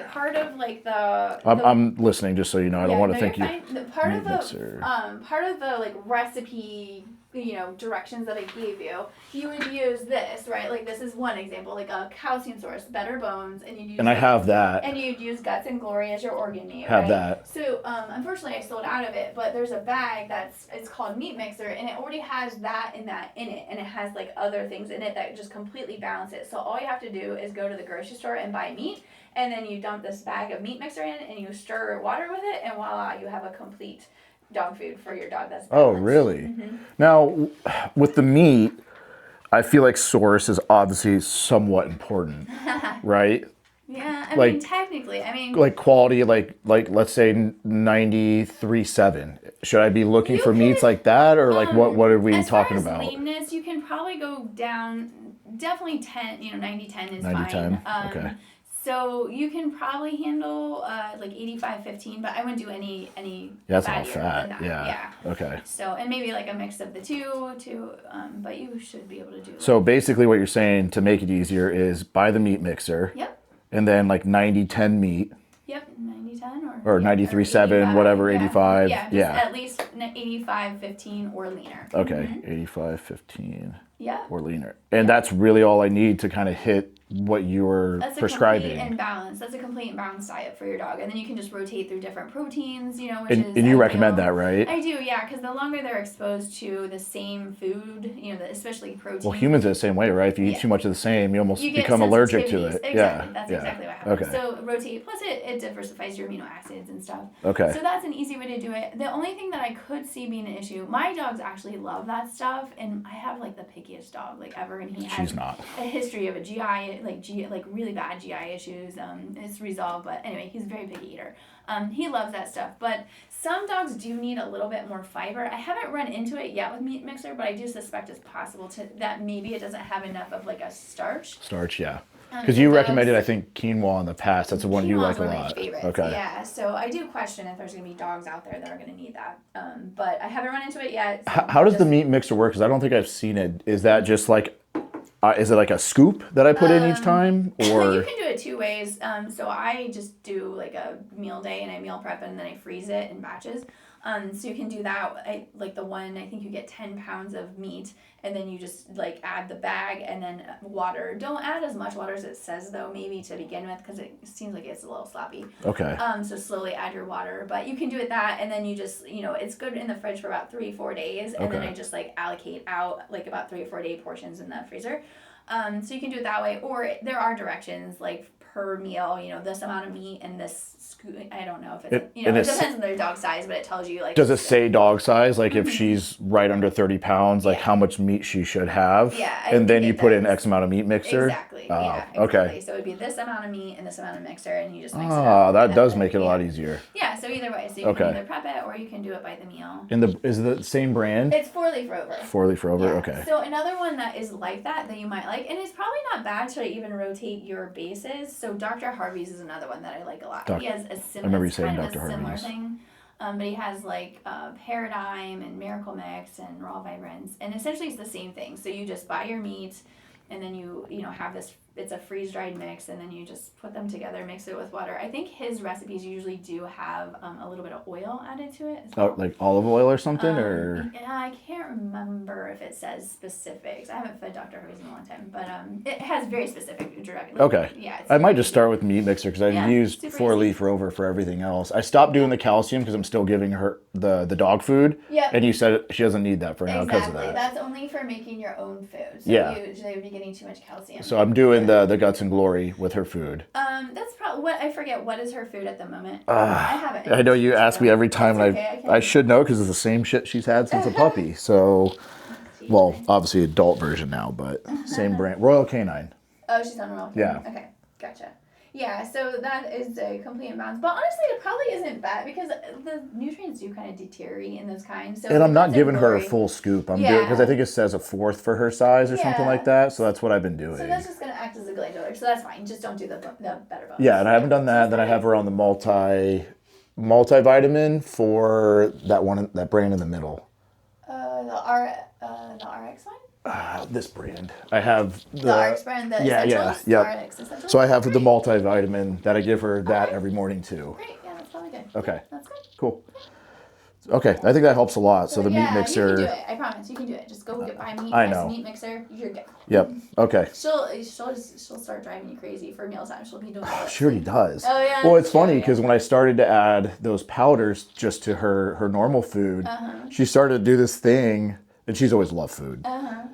part of like the I'm listening just so you know. I don't want to think you. Part of the like recipe, directions that I gave you, you would use this, right? Like this is one example, like a calcium source, better bones, and you'd use. And I have that. And you'd use guts and glory as your organ meat. Have that. So unfortunately, I sold out of it, but there's a bag it's called meat mixer, and it already has that in it, and it has like other things in it that just completely balance it. So all you have to do is go to the grocery store and buy meat, and then you dump this bag of meat mixer in, and you stir water with it, and voila, you have a complete dog food for your dog. That's balanced. Oh, really? Now, with the meat, I feel like source is obviously somewhat important, right? Yeah, I mean, technically, like quality, like let's say 93.7. Should I be looking for meats like that, or like what are we talking about? As far as leanness, you can probably go down. Definitely 10. 90-10 is 90-10. fine. Okay. So you can probably handle like 85-15, but I wouldn't do any. Yeah, that's not fat. Yeah. Okay. So and maybe like a mix of the two, but you should be able to do. So basically, what you're saying to make it easier is buy the meat mixer. Yep. And then like 90-10 meat. Yep, 90-10 or 93.7, whatever, 85. Yeah, at least 85-15 or leaner. Okay, 85-15. Yeah. Or leaner. And that's really all I need to kind of hit what you were prescribing. That's a complete and balanced. That's a complete and balanced diet for your dog. And then you can just rotate through different proteins, which is And you recommend that, right? I do, yeah, because the longer they're exposed to the same food, especially protein. Well, humans are the same way, right? If you eat too much of the same, you almost become allergic to it. Exactly. That's exactly what happens. Okay. So rotate. Plus, it diversifies your amino acids and stuff. Okay. So that's an easy way to do it. The only thing that I could see being an issue, my dogs actually love that stuff, and I have like the pickiest dog like ever, and he has a history of a GI really bad GI issues. It's resolved, but anyway, he's a very picky eater. He loves that stuff, but some dogs do need a little bit more fiber. I haven't run into it yet with meat mixer, but I do suspect it's possible that maybe it doesn't have enough of like a starch. Starch, yeah. Because you recommended, I think, quinoa in the past. That's the one you like a lot. My favorites. Okay. Yeah, so I do question if there's going to be dogs out there that are going to need that. But I haven't run into it yet. So how does the meat mixer work? Because I don't think I've seen it. Is that just like... is it like a scoop that I put in each time, or you can do it two ways? So I just do like a meal day and I meal prep and then I freeze it in batches. So you can do that. I think you get 10 pounds of meat and then you just like add the bag and then water. Don't add as much water as it says though, maybe to begin with, because it seems like it's a little sloppy. Okay. So slowly add your water, but you can do it that, and then you just, it's good in the fridge for about 3-4 days, and then I just like allocate out like about 3 or 4 day portions in the freezer. So you can do it that way, or there are directions like per meal, you know, this amount of meat and this I don't know if it's, It- you know, and it it's- depends on their dog size, but it tells you like. Does it say dog size? Like if she's right under 30 pounds, like how much meat she should have? Yeah. And then you put in X amount of meat mixer? Exactly. Oh, Yeah. Exactly. okay. So it would be this amount of meat and this amount of mixer, and you just mix it up. That does make it a lot easier. Yeah. So either way, so you can either prep it or you can do it by the meal. Is it the same brand? It's 4-leaf rover. 4-leaf rover. Yeah. Okay. So another one that is like that you might like, and it's probably not bad to even rotate your bases. So Dr. Harvey's is another one that I like a lot. He has a similar. I remember you saying kind of Dr. a similar Harvey's. thing. But he has like Paradigm and Miracle Mix and Raw Vibrance, and essentially it's the same thing. So you just buy your meat, and then you know have this. It's a freeze dried mix, and then you just put them together, mix it with water. I think his recipes usually do have a little bit of oil added to it. Oh, like olive oil or something, or? Yeah, I can't remember if it says specifics. I haven't fed Dr. Harvey's in a long time, but it has very specific directions. Okay. Yeah. I might just start with meat mixer because I've used super 4-leaf rover for everything else. I stopped doing the calcium because I'm still giving her the dog food. Yeah. And you said she doesn't need that for now because of that. That's only for making your own food. So Yeah. usually would be getting too much calcium. So I'm doing the guts and glory with her food. That's probably what I forget. What is her food at the moment? I haven't. I know you ask me every time, and I should know because it's the same shit she's had since a puppy. So, well, obviously adult version now, but same brand. Royal Canine. Oh, she's on Royal Canine. Yeah. Okay, gotcha. Yeah, so that is a complete imbalance. But honestly, it probably isn't bad because the nutrients do kind of deteriorate in those kinds. So And I'm not giving her a full scoop. I'm doing because I think it says a fourth for her size or something like that. So that's what I've been doing. So that's just going to act as a glandular. So that's fine. Just don't do the better bones. Yeah, and I haven't done that. Then I have her on the multivitamin for that brand in the middle. The RX one? This brand. I have the RX brand, the Essentials? Yeah. RX Essentials? So I have the multivitamin that I give her that every morning too. Great, yeah, that's probably good. Okay. That's good. Cool. Okay, I think that helps a lot. So the meat you mixer. can do it. I promise, you can do it. Just go buy meat. I know. Meat mixer. You're good. Yep. Okay. She'll start driving you crazy for mealtime. She'll be doing that. She already does. Oh yeah. Well, it's funny because when I started to add those powders just to her normal food, she started to do this thing, and she's always loved food.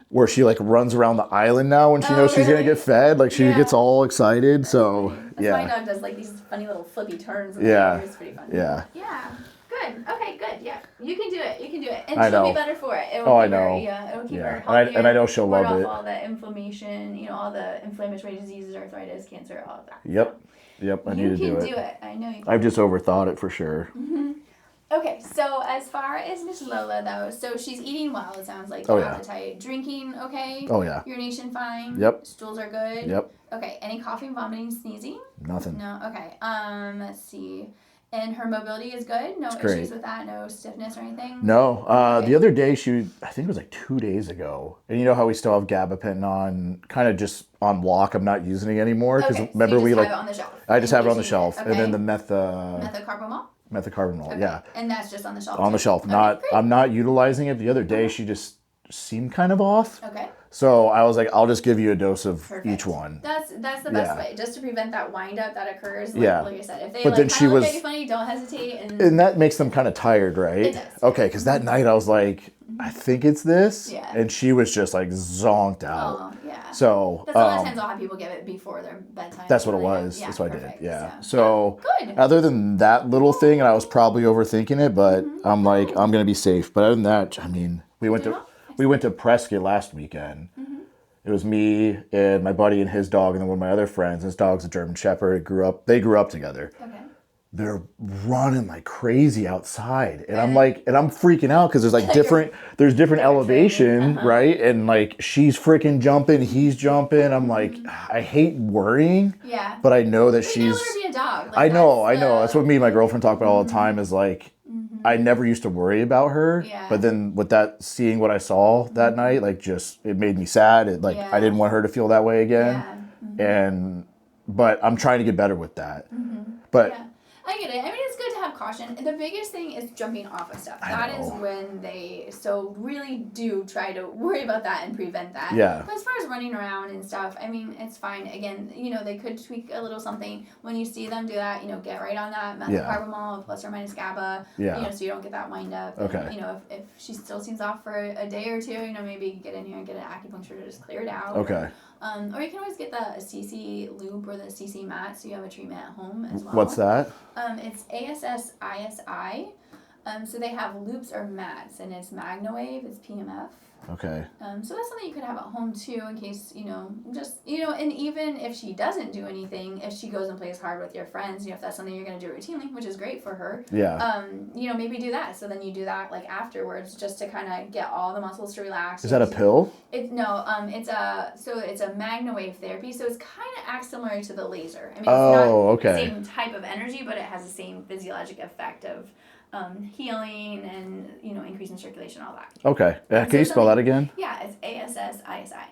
Where she like runs around the island now when she knows she's gonna get fed. Like she gets all excited. So my dog does like these funny little flippy turns. And it's pretty fun. Yeah. Yeah. Good. Okay. Good. Yeah. You can do it. You can do it, and I she'll know. be better for it. I know. It'll keep her and healthier. I know she'll ward love off it. all the inflammation. You know, all the inflammatory diseases, arthritis, cancer, all of that. Yep. I need to do it. You can do it. I know you can. I've just overthought it for sure. Okay, so as far as Miss Lola though, so she's eating well, it sounds like. Appetite. Drinking okay? Oh yeah. Urination fine? Yep. Stools are good? Yep. Okay, any coughing, vomiting, sneezing? Nothing. No, okay. Let's see. And her mobility is good? No great. issues with that? No stiffness or anything? No. The other day, I think it was like 2 days ago. And you know how we still have gabapentin on, kind of just on lock. I'm not using it anymore. Because remember so you we have it on the shelf. I just have it on the shelf. Okay. And then the methocarbamol, yeah. And that's just on the shelf. On the shelf. I'm not utilizing it. The other day, she just seemed kind of off. Okay. So I was like, I'll just give you a dose of each one. That's the best way, just to prevent that wind up that occurs. Like I said, if they then she look was at you funny, don't hesitate. And that makes them kind of tired, right? It does. Okay, because that night I was like, I think it's this. Yeah. And she was just like zonked out. Oh, yeah. So that's a lot of times I'll have people give it before their bedtime. That's what it was. That's what I did. Yeah. So good. Other than that little thing, and I was probably overthinking it, but I'm like, I'm gonna be safe. But other than that, I mean, we went to Prescott last weekend. It was me and my buddy and his dog, and then one of my other friends. His dog's a German Shepherd. They grew up together. Okay. They're running like crazy outside, and I'm like, and I'm freaking out because there's like different elevation, right? And like she's freaking jumping, he's jumping. I'm like, I hate worrying, but I know that she's. Let her be a dog. Like, I know. That's what me and my girlfriend talk about all the time. Is like, I never used to worry about her, but then with that, seeing what I saw that night, like it made me sad. I didn't want her to feel that way again, but I'm trying to get better with that, but. I get it. I mean, it's good to have caution. The biggest thing is jumping off of stuff. That is when they really do try to worry about that and prevent that. Yeah. But as far as running around and stuff, I mean, it's fine. Again, they could tweak a little something. When you see them do that, get right on that methocarbamol plus or minus GABA. Yeah. So you don't get that wind up. Okay. And, if she still seems off for a day or two, maybe get in here and get an acupuncture to just clear it out. Okay. Or you can always get the CC loop or the CC mat, so you have a treatment at home as well. What's that? It's ASS ISI. So they have loops or mats, and it's MagnaWave, it's PMF. Okay. So that's something you could have at home too, in case, and even if she doesn't do anything, if she goes and plays hard with your friends, if that's something you're going to do routinely, which is great for her. Yeah. Maybe do that. So then you do that like afterwards, just to kind of get all the muscles to relax. Is that a pill? It's a MagnaWave therapy, so it's kind of acts similar to the laser. I mean, it's not the same type of energy, but it has the same physiologic effect of healing and increasing circulation, all that. Okay. Can you spell that again? Yeah, it's ASS ISI.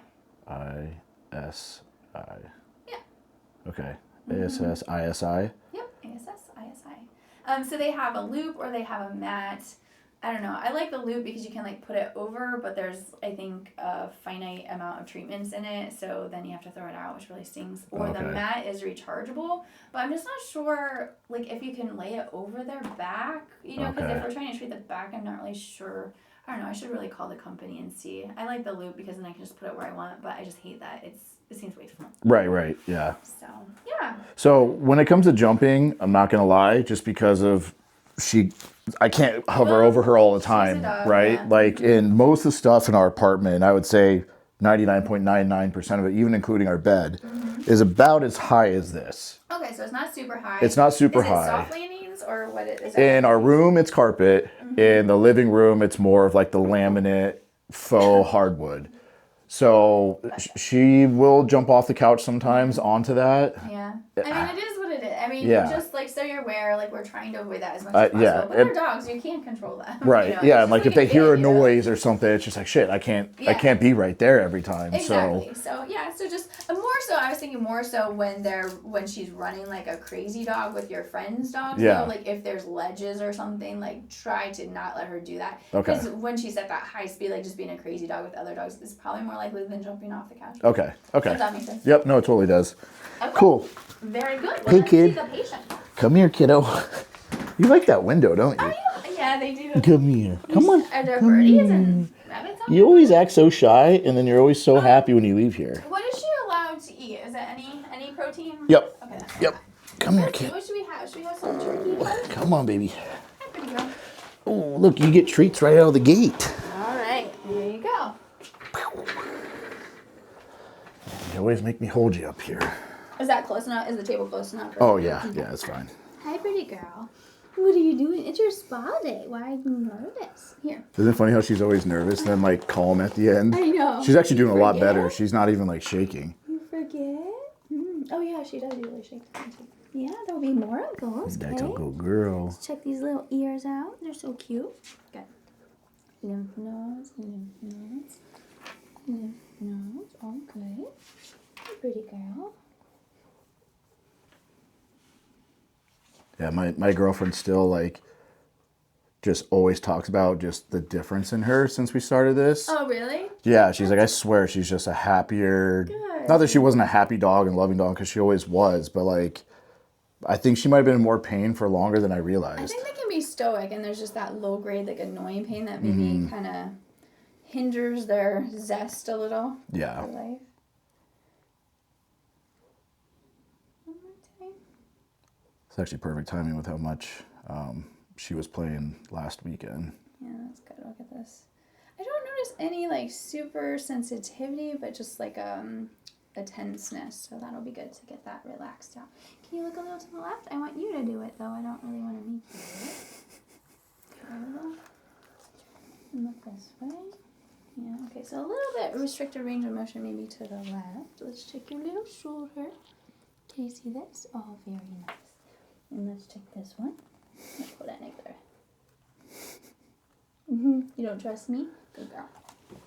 ISI. Yeah. Okay. ASS ISI. Yep. ASS ISI. So they have a loop or they have a mat. I don't know. I like the loop because you can like put it over, but there's, I think, a finite amount of treatments in it, so then you have to throw it out, which really stings. Or the mat is rechargeable, but I'm just not sure like if you can lay it over their back, because if we're trying to treat the back, I'm not really sure. I don't know. I should really call the company and see. I like the loop because then I can just put it where I want, but I just hate that it seems way too small. Right, yeah. So, yeah. So when it comes to jumping, I'm not going to lie, just because of I can't hover over her all the time, right? Yeah. Like in most of the stuff in our apartment, I would say 99.99% of it, even including our bed, is about as high as this. Okay, so it's not super high. It's not super high. Is it soft landings or what is it? In our room, it's carpet. In the living room, it's more of like the laminate faux hardwood. So she will jump off the couch sometimes onto that. Yeah. I mean, it is what it is. I mean, just like so you're aware, like we're trying to avoid that as much as possible. Yeah. But they're dogs, you can't control that. Right. Yeah. And like if they hear a noise or something, it's just like shit. I can't be right there every time. Exactly. So yeah. So just more so. I was thinking more so when she's running like a crazy dog with your friend's dog. Yeah. So like if there's ledges or something, like try to not let her do that. Okay. Because when she's at that high speed, like just being a crazy dog with other dogs is probably more likely than jumping off the couch. Okay. Does that make sense? Yep. No, it totally does. Okay. Cool. Very good. Hey, kid. See the patient. Come here, kiddo. You like that window, don't you? Yeah, they do. Come here. Come on. Are there birdies and rabbits on You always act so shy, and then you're always so happy when you leave here. What is she allowed to eat? Is it any protein? Yep. Okay. Yep. Come here, kid. What should we have? Should we have some turkey? Come on, baby. Hi, pretty girl. Oh, look, you get treats right out of the gate. All right. There you go. You always make me hold you up here. Is that close enough? Is the table close enough? Oh, yeah. Yeah, it's fine. Hi, pretty girl. What are you doing? It's your spa day. Why are you nervous? Here. Isn't it funny how she's always nervous and then, like, calm at the end? I know. She's actually doing a lot better. She's not even, like, shaking. You forget? Oh, yeah, she does usually shake. Yeah, there'll be more of those. That's a good girl. Let's check these little ears out. They're so cute. Good. Lymph nodes, lymph nodes, lymph nodes. All good. Pretty girl. Yeah, my girlfriend still, like, just always talks about just the difference in her since we started this. Oh, really? Yeah, she's like, I swear she's just a happier... Good. Not that she wasn't a happy dog and loving dog, because she always was, but, like, I think she might have been in more pain for longer than I realized. I think they can be stoic, and there's just that low-grade, like, annoying pain that maybe kind of hinders their zest a little. Yeah. For life. It's actually perfect timing with how much she was playing last weekend. Yeah, that's good. Look at this. I don't notice any like super sensitivity, but just like a tenseness. So that'll be good to get that relaxed out. Can you look a little to the left? I want you to do it though. I don't really want to make you do it. There we go. And look this way. Yeah. Okay. So a little bit restricted range of motion, maybe to the left. Let's check your little shoulder. Can you see this? Oh, very nice. And let's check this one. Let's put that there. You don't trust me? Good girl.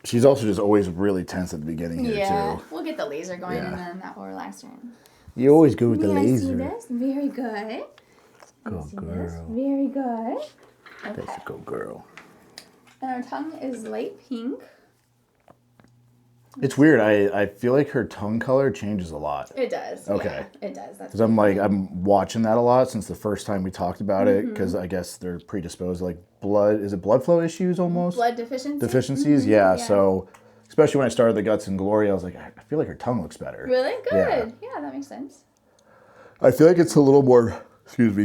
She's also just always really tense at the beginning here, too. We'll get the laser going and then that will relax her. You always go with the laser. See this? Very good. Good girl. Very good. Okay. That's a good girl. And her tongue is light pink. It's weird. I feel like her tongue color changes a lot. It does. Okay. Yeah, it does. Because I'm watching that a lot since the first time we talked about it. Because I guess they're predisposed to like blood. Is it blood flow issues almost? Blood deficiencies. Deficiencies. Yeah. So especially when I started the Guts and Glory, I was like, I feel like her tongue looks better. Really? Good. Yeah, that makes sense. I feel like it's a little more,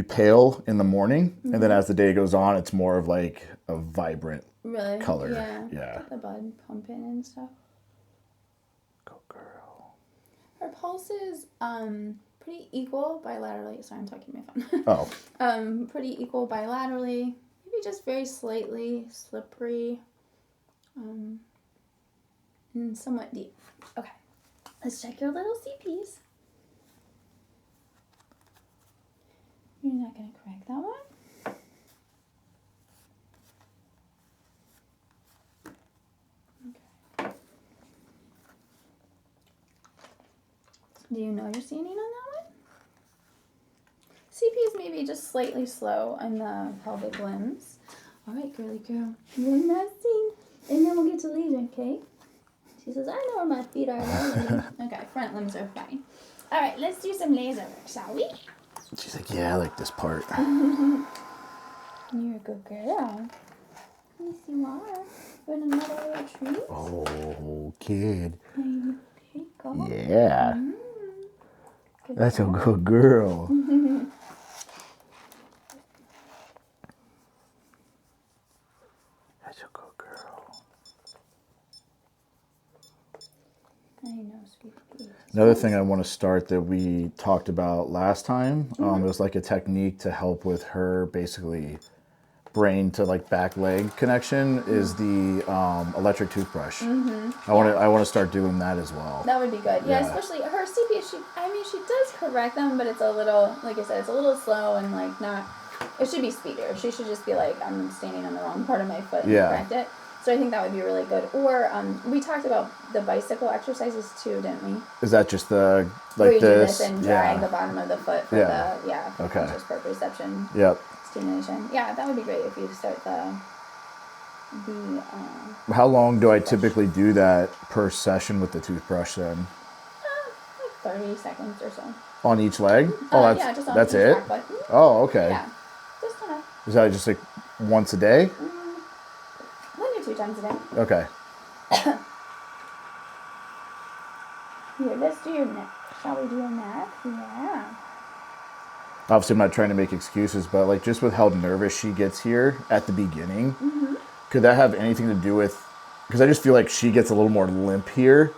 pale in the morning. Mm-hmm. And then as the day goes on, it's more of like a vibrant color. Yeah. Get the blood pumping and stuff. Go girl. Her pulse is pretty equal bilaterally. Sorry, I'm talking to my phone. Oh. Pretty equal bilaterally. Maybe just very slightly slippery. And somewhat deep. Okay. Let's check your little CPs. You're not going to correct that one? Okay. Do you know you're standing on that one? CPs maybe just slightly slow on the pelvic limbs. All right, girly girl. One last thing, and then we'll get to laser, okay? She says, I know where my feet are. Okay, front limbs are fine. All right, let's do some laser work, shall we? She's like, yeah, I like this part. You're a good girl. Yes, you are. You want another little treat? Oh, kid. Here you go. Yeah. That's a good girl. That's a good girl. I know, sweet pea. Another thing I want to start that we talked about last time, it was like a technique to help with her basically brain to like back leg connection is the electric toothbrush. I want to start doing that as well. That would be good. Yeah, especially her CP. She does correct them, but it's a little, like I said, it's a little slow and like not. It should be speedier. She should just be like, I'm standing on the wrong part of my foot and correct it. So I think that would be really good. Or we talked about the bicycle exercises too, didn't we? Is that just the where you this? Do this and drag the bottom of the foot for just proprioception. Yep. Stimulation. Yeah, that would be great if you start the. How long do I typically do that per session with the toothbrush then? Like 30 seconds or so. On each leg? That's it? Oh, okay. Yeah, just enough. Is that just like once a day? 1 or 2 times a day. Okay. Here, let's do your neck. Shall we do your neck? Yeah. Obviously, I'm not trying to make excuses, but like just with how nervous she gets here at the beginning, could that have anything to do with? Because I just feel like she gets a little more limp here,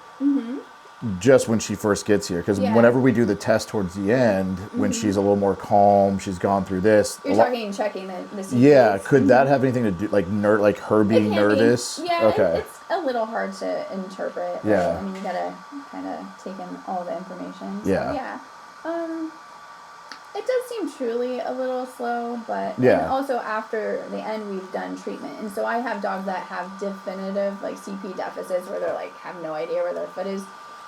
just when she first gets here. Because whenever we do the test towards the end, when she's a little more calm, she's gone through this. You're checking the CPs. Yeah, could that have anything to do like her being nervous? Yeah, okay. It's a little hard to interpret. Yeah. Right? I mean, you gotta kind of take in all the information. So, yeah. It does seem truly a little slow, but and also after the end we've done treatment, and so I have dogs that have definitive like CP deficits where they're like have no idea where their foot is,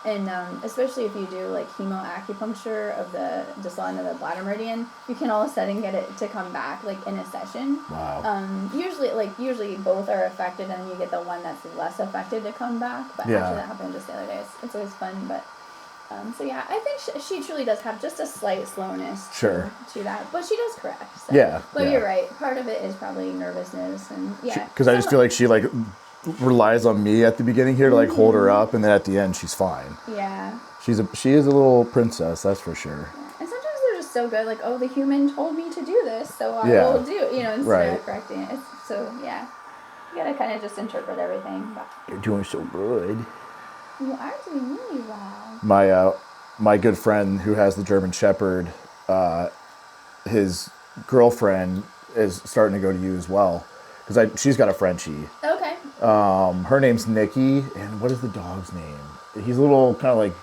and especially if you do like acupuncture of the distal end of the bladder meridian, you can all of a sudden get it to come back like in a session. Wow. Usually both are affected, and you get the one that's less affected to come back. But actually that happened just the other day. It's always fun, but. So yeah, I think she truly does have just a slight slowness to that, but she does correct. So. But you're right. Part of it is probably nervousness and because I just feel like she like relies on me at the beginning here to like hold her up, and then at the end she's fine. Yeah. She is a little princess, that's for sure. Yeah. And sometimes they're just so good, like the human told me to do this, so I will do instead of correcting it. So yeah, you gotta kind of just interpret everything. But. You're doing so good. You are doing really well. My good friend who has the German Shepherd, his girlfriend is starting to go to you as well, because she's got a Frenchie. Okay. Her name's Nikki, and what is the dog's name? He's a little kind of like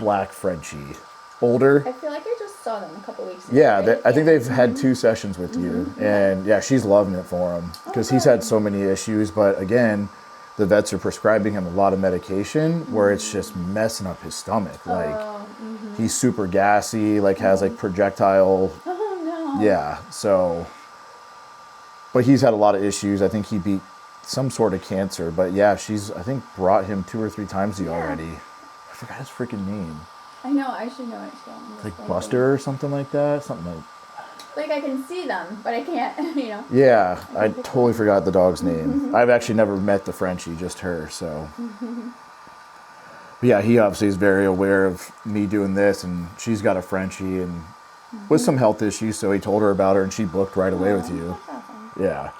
black Frenchie, older. I feel like I just saw them a couple weeks ago. Yeah, right? I think they've had 2 sessions with you, and she's loving it for him because he's had so many issues, but again. The vets are prescribing him a lot of medication where it's just messing up his stomach. Like he's super gassy, like has like projectile. Oh no. Yeah. So, but he's had a lot of issues. I think he beat some sort of cancer. But yeah, she's I think brought him 2 or 3 times to you already. I forgot his freaking name. I know. I should know it too. Like Buster or something like that. Something like. Like I can see them, but I can't, you know. Yeah, I totally forgot the dog's name. I've actually never met the Frenchie, just her, so. But yeah, he obviously is very aware of me doing this, and she's got a Frenchie and with some health issues, so he told her about her, and she booked right away with you. That's awesome. Yeah.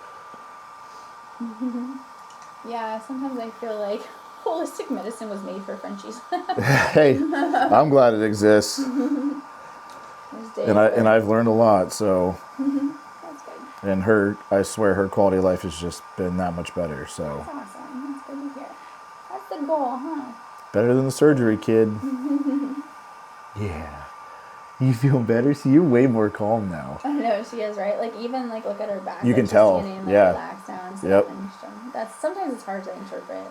Yeah, sometimes I feel like holistic medicine was made for Frenchies. Hey, I'm glad it exists, and I've learned a lot. So, That's good. and I swear, her quality of life has just been that much better. So, That's awesome. That's good to hear. That's the goal, huh? better than the surgery, kid. Yeah. You feel better? See, you're way more calm now. I know she is, right? Like even like look at her back. You like, can she's tell. standing, like, Yeah. Relaxed down. And Yep. That's sometimes it's hard to interpret.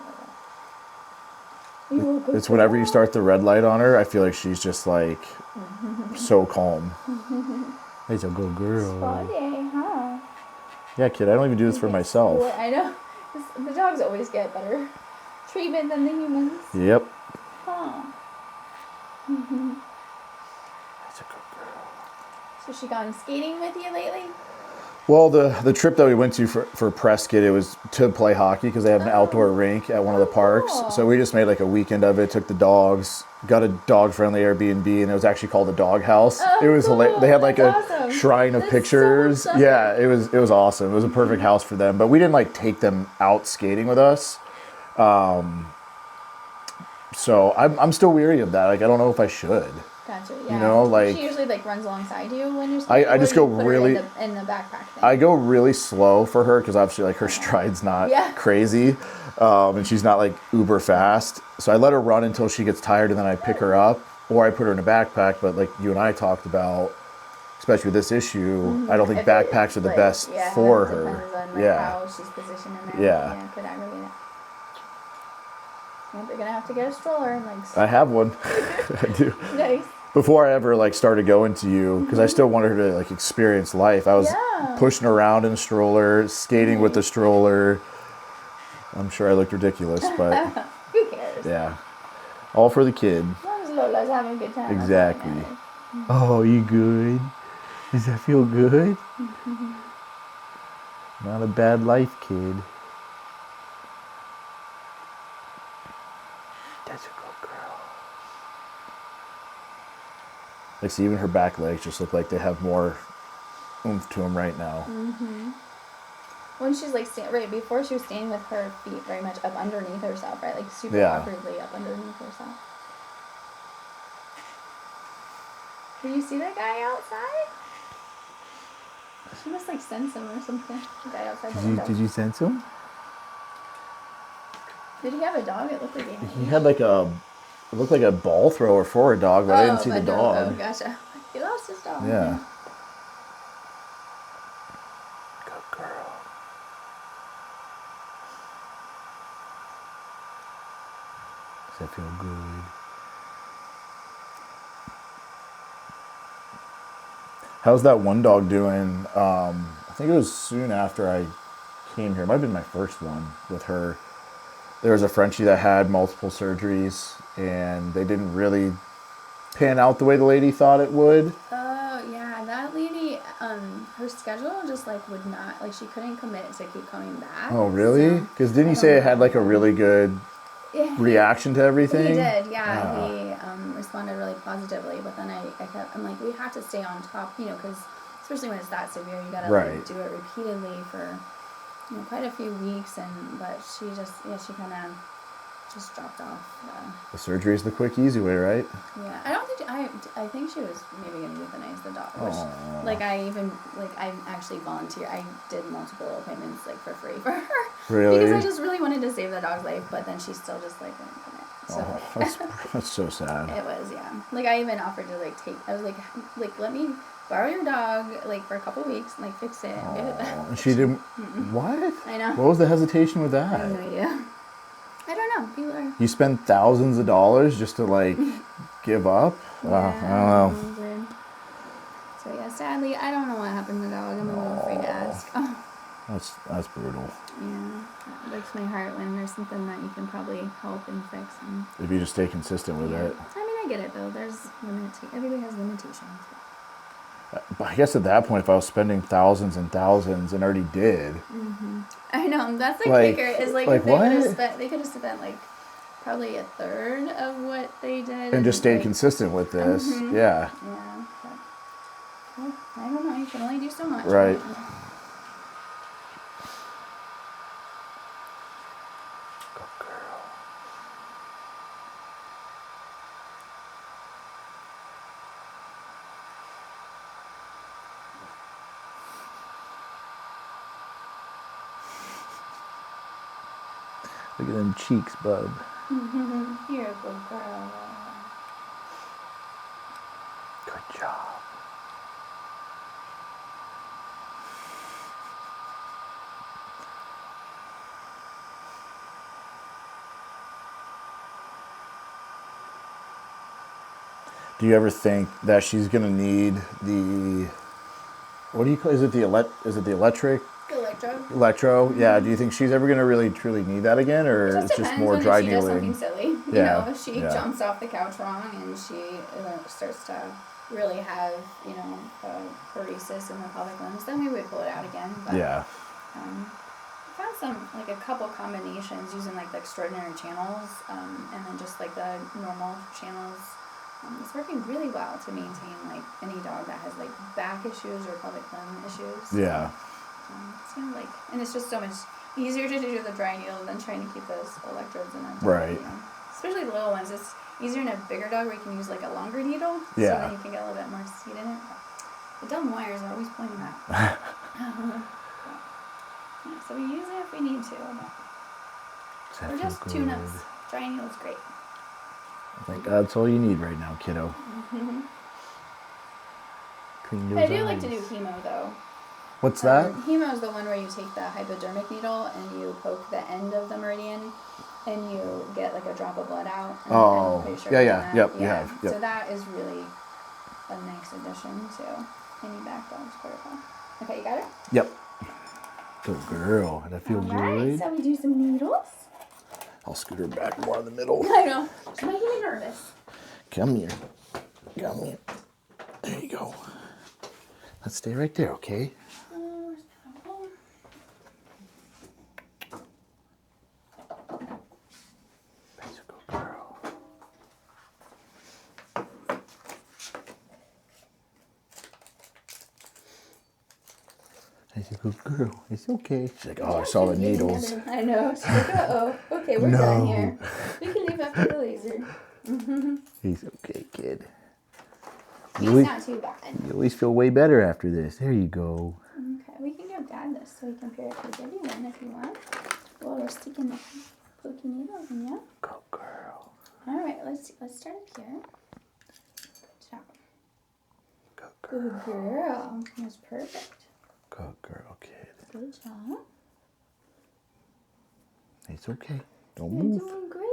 You look It's whenever you start the red light on her, I feel like she's just like so calm. Hey, a good girl. Funny, huh? Yeah, kid, I don't even do this for myself. I know. The dogs always get better treatment than the humans. Yep. Huh. That's a good girl. So she gone skating with you lately? Well, the trip that we went to for Prescott, it was to play hockey because they have an outdoor rink at one of the parks. Cool. So we just made like a weekend of it, took the dogs, got a dog-friendly Airbnb, and it was actually called the Dog House. It was hilarious. They had like That's a awesome. shrine of That's pictures. so fun. Yeah, it was awesome. It was a perfect house for them. But we didn't like take them out skating with us. So I'm still weary of that. Like I don't know if I should. Gotcha. Yeah. You know, like she usually like runs alongside you when you're skating. I just or go you put her really in the backpack thing. I go really slow for her because obviously like her stride's not crazy, and she's not like uber fast. So I let her run until she gets tired, and then I pick her up or I put her in a backpack. But like you and I talked about, especially with this issue, I don't think backpacks are the best for her. Depends on like how she's positioned in there. Yeah. Could aggravate it. Yep, you're gonna have to get a stroller and like. I have one. I do. Nice. Before I ever like started going to you, because I still wanted her to like experience life. I was pushing her around in a stroller, skating with the stroller. I'm sure I looked ridiculous, but who cares? yeah, all for the kid. As long as Lola's having a good time. Exactly. Oh, you good? Does that feel good? Not a bad life, kid. That's a good girl. Like, see, even her back legs just look like they have more oomph to them right now. When she's like right before she was standing with her feet very much up underneath herself, right? Like super awkwardly up underneath herself. Did you see that guy outside? She must like sense him or something. The guy outside the window. Did you sense him? Did he have a dog? It looked like He had like it looked like a ball thrower for a dog, but I didn't see the dog. Oh, gotcha. He lost his dog. Yeah. Good girl. Does that feel good? How's that one dog doing? I think it was soon after I came here. It might have been my first one with her. There was a Frenchie that had multiple surgeries, and they didn't really pan out the way the lady thought it would. Oh, yeah. That lady, her schedule just, like, would not, like, she couldn't commit to keep coming back. Oh, really? Because didn't you say it had, like, a really good reaction to everything? He did, yeah. He responded really positively, but then I'm like, we have to stay on top, you know, because especially when it's that severe, you gotta like, do it repeatedly for, you know, quite a few weeks, but she just, she kind of just dropped off. The surgery is the quick, easy way, right? Yeah, I don't think, I think she was maybe going to euthanize the dog, which, like, I actually volunteered, I did multiple appointments, like, for free for her. Really? Because I just really wanted to save the dog's life, but then she still just, like, wouldn't commit. So. That's so sad. It was, yeah. Like, I even offered to, like, I was like, let me borrow your dog, like, for a couple weeks, and, like, fix it and get it back. And she didn't, what? I know. What was the hesitation with that? I have no idea. I don't know. People are... You spend thousands of dollars just to, like, give up? Yeah, I don't know. So, yeah, sadly, I don't know what happened to the dog. I'm a little afraid to ask. Oh. That's brutal. Yeah, it breaks my heart when there's something that you can probably help and fix. And, if you just stay consistent with it. I mean, I get it, though. There's everybody has limitations. But I guess at that point, if I was spending thousands and thousands and already did. I know, that's the Like, kicker. Is like like if they what? they could have spent like probably a third of what they did, And just stayed like, consistent with this. Mm-hmm. Yeah. Yeah. But, well, I don't know. You can only do so much. Right. Go girl. Look at them cheeks, bub. You're a good girl. Good job. Do you ever think that she's gonna need the, what do you call, is it the electric? Electro. Electro? Yeah. Do you think she's ever gonna really truly need that again, or It just it's just depends more on dry if she does something needling? silly. You Yeah, know, if she yeah. jumps off the couch wrong and she starts to really have, paresis in the pelvic limbs, then we would pull it out again. But, Yeah. found some, like a couple combinations using like the extraordinary channels, and then just like the normal channels. It's working really well to maintain like any dog that has like back issues or pelvic limb issues. Yeah. It's kind of like, and it's just so much easier to do the dry needle than trying to keep those electrodes in a dog. Right. Especially the little ones. It's easier in a bigger dog where you can use like a longer needle. Yeah. So then you can get a little bit more speed in it. The dumb wires are always pointing out. Yeah, so we use it if we need to. Or just tune-ups. Dry needle's great. Thank God, that's all you need right now, kiddo. Clean those I do eyes. like to do hemo though. What's that? Hemo is the one where you take the hypodermic needle and you poke the end of the meridian and you get like a drop of blood out. And Oh, I'm pretty sure yeah, you've yeah, done that. yep, you have, yep. So that is really a nice addition to any back dog's protocol. Okay, you got it? Yep. Good girl. That feels good. So we do some needles. I'll scoot her back more in the middle. I know. She's making me nervous. Come here. Come here. There you go. Let's stay right there, okay? Where's the phone? That's a good girl. That's a good girl. It's okay. She's like, oh, I saw the needles. I know. She's like, uh-oh. Okay, we're done here. We can leave after the laser. He's okay, kid. He's not too bad. You always feel way better after this. There you go. Okay, we can give Dad this so he can periodically give you one if you want. Well, we're sticking the pokey needles in you. Good girl. All right, let's start up here. Good job. Good girl. Good girl. That's perfect. Good girl, kid. Good job. It's okay. Don't You're move. doing great.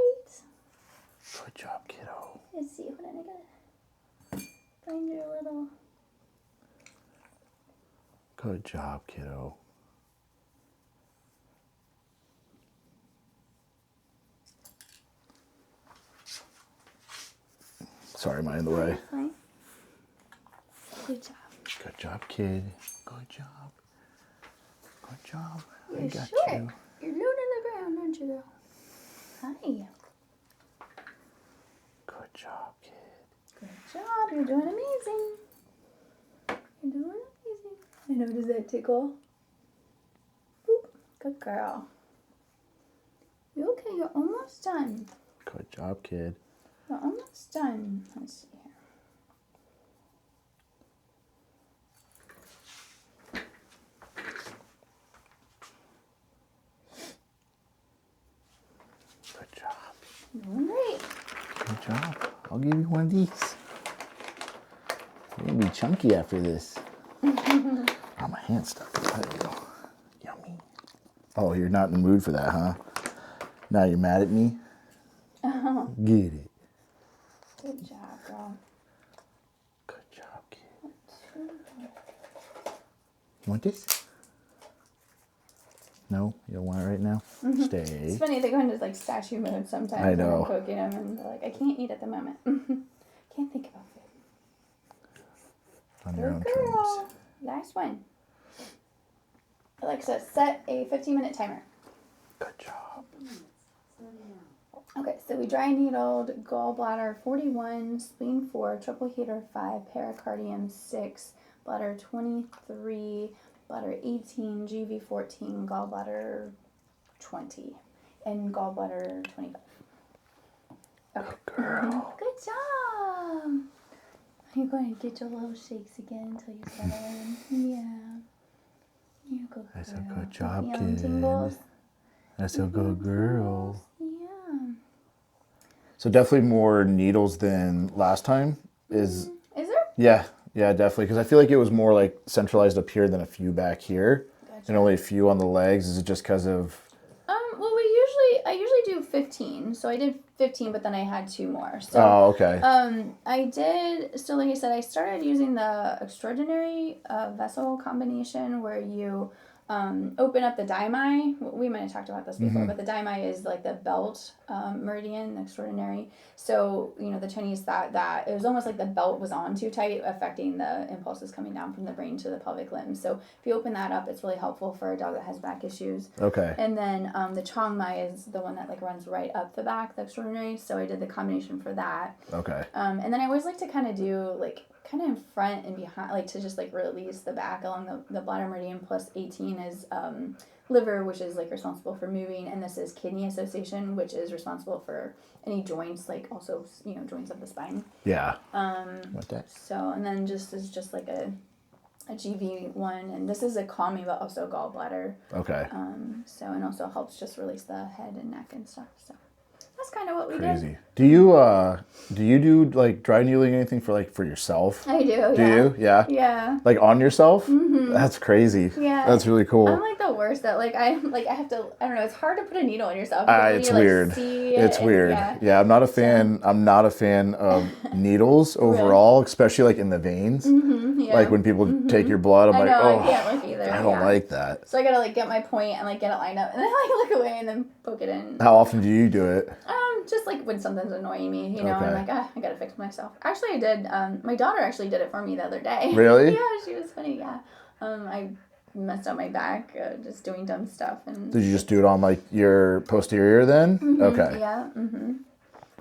Good job, kiddo. Let's see. Hold on, I gotta find your little. Good job, kiddo. Sorry, am I in the way? Fine. Good job. Good job, kid. Good job. Good job. I You're got short. you. You're rooting the ground, aren't you, girl? Hi. Good job, kid. Good job. You're doing amazing. You're doing amazing. I know. Does that tickle? Boop. Good girl. You okay? You're almost done. Good job, kid. You're almost done. Let's see here. Good job. Doing great. Good job. I'll give you one of these. You're gonna be chunky after this. Oh, my hand's stuck. There you go. Yummy. Oh, you're not in the mood for that, huh? Now you're mad at me? Get it. Good job, girl. Good job, kid. You want this? No? You don't want it right now? Stay. It's funny, they go into like statue mode sometimes. I know. When I'm poking them and they're like, I can't eat at the moment. Can't think about on your own Good terms. girl. Last one. Alexa, set a 15-minute timer. Good job. Okay, so we dry needled gallbladder 41, spleen 4, triple heater 5, pericardium 6, bladder 23, bladder 18, GV 14, gallbladder 20, and gallbladder 25. Okay. Good girl. Good job. You're going to get your little shakes again until you settle in. Yeah. You go. That's a good job, Feeling kid. tingles? That's a good girl. Yeah. So definitely more needles than last time. Is there? Yeah, definitely. Because I feel like it was more like centralized up here than a few back here, Gotcha. and only a few on the legs. Is it just because of? Well, I usually do 15. So I did 15, but then I had 2 more. So, Oh, okay. I did. So, like I said, I started using the extraordinary vessel combination where you open up the daimai. We might have talked about this before, but the daimai is like the belt meridian, the extraordinary. So, the Chinese thought that it was almost like the belt was on too tight, affecting the impulses coming down from the brain to the pelvic limbs. So, if you open that up, it's really helpful for a dog that has back issues. Okay. And then the Chongmai is the one that like runs right up the back, the extraordinary. So I did the combination for that. Okay. And then I always like to kind of do like kind of in front and behind, like to just like release the back along the bladder meridian. Plus 18 is liver, which is like responsible for moving, and this is kidney association, which is responsible for any joints, like also joints of the spine. Yeah. What that? So and then just is just like a GV one, and this is a calming but also gallbladder. Okay. So and also helps just release the head and neck and stuff. So that's kind of what we Crazy. did. Do you do like dry needling anything for yourself? I do. Do you? Yeah. Yeah. Like on yourself? Mm-hmm. That's crazy. Yeah. That's really cool. I'm like the worst at I have to, I don't know, it's hard to put a needle in yourself. It's weird. It's weird. Yeah, I'm not a fan. I'm not a fan of needles overall, especially like in the veins. Mm-hmm, yeah. Like when people take your blood, I'm I like, know, oh, I can't look either. I don't like that. So I gotta get my point and get it lined up, and then look away and then poke it in. How often do you do it? Just when something's annoying me, Okay. I'm like, I gotta fix myself. Actually, I did. My daughter actually did it for me the other day. Really? Yeah, she was funny. Yeah. I messed up my back just doing dumb stuff. And Did you just do it on your posterior then? Mm-hmm, Okay. Yeah. Mm-hmm.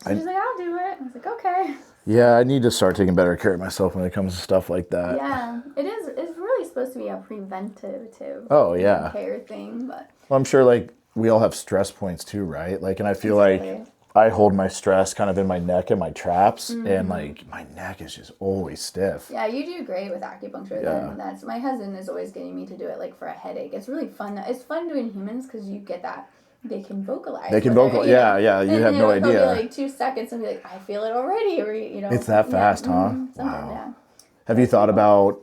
So she's like, I'll do it. I was like, okay. Yeah, I need to start taking better care of myself when it comes to stuff like that. Yeah, it is. It's really supposed to be a preventative care thing, but. Well, I'm sure we all have stress points too, right? And I feel like I hold my stress kind of in my neck and my traps, and my neck is just always stiff. Yeah, you do great with acupuncture. Yeah. Then my husband is always getting me to do it for a headache. It's really fun. It's fun doing humans because you get that. They can vocalize. They can vocalize. Yeah. You have no idea. It'll be 2 seconds and be like, I feel it already. Or It's that fast, huh? Mm-hmm. Wow. Yeah. Have you thought about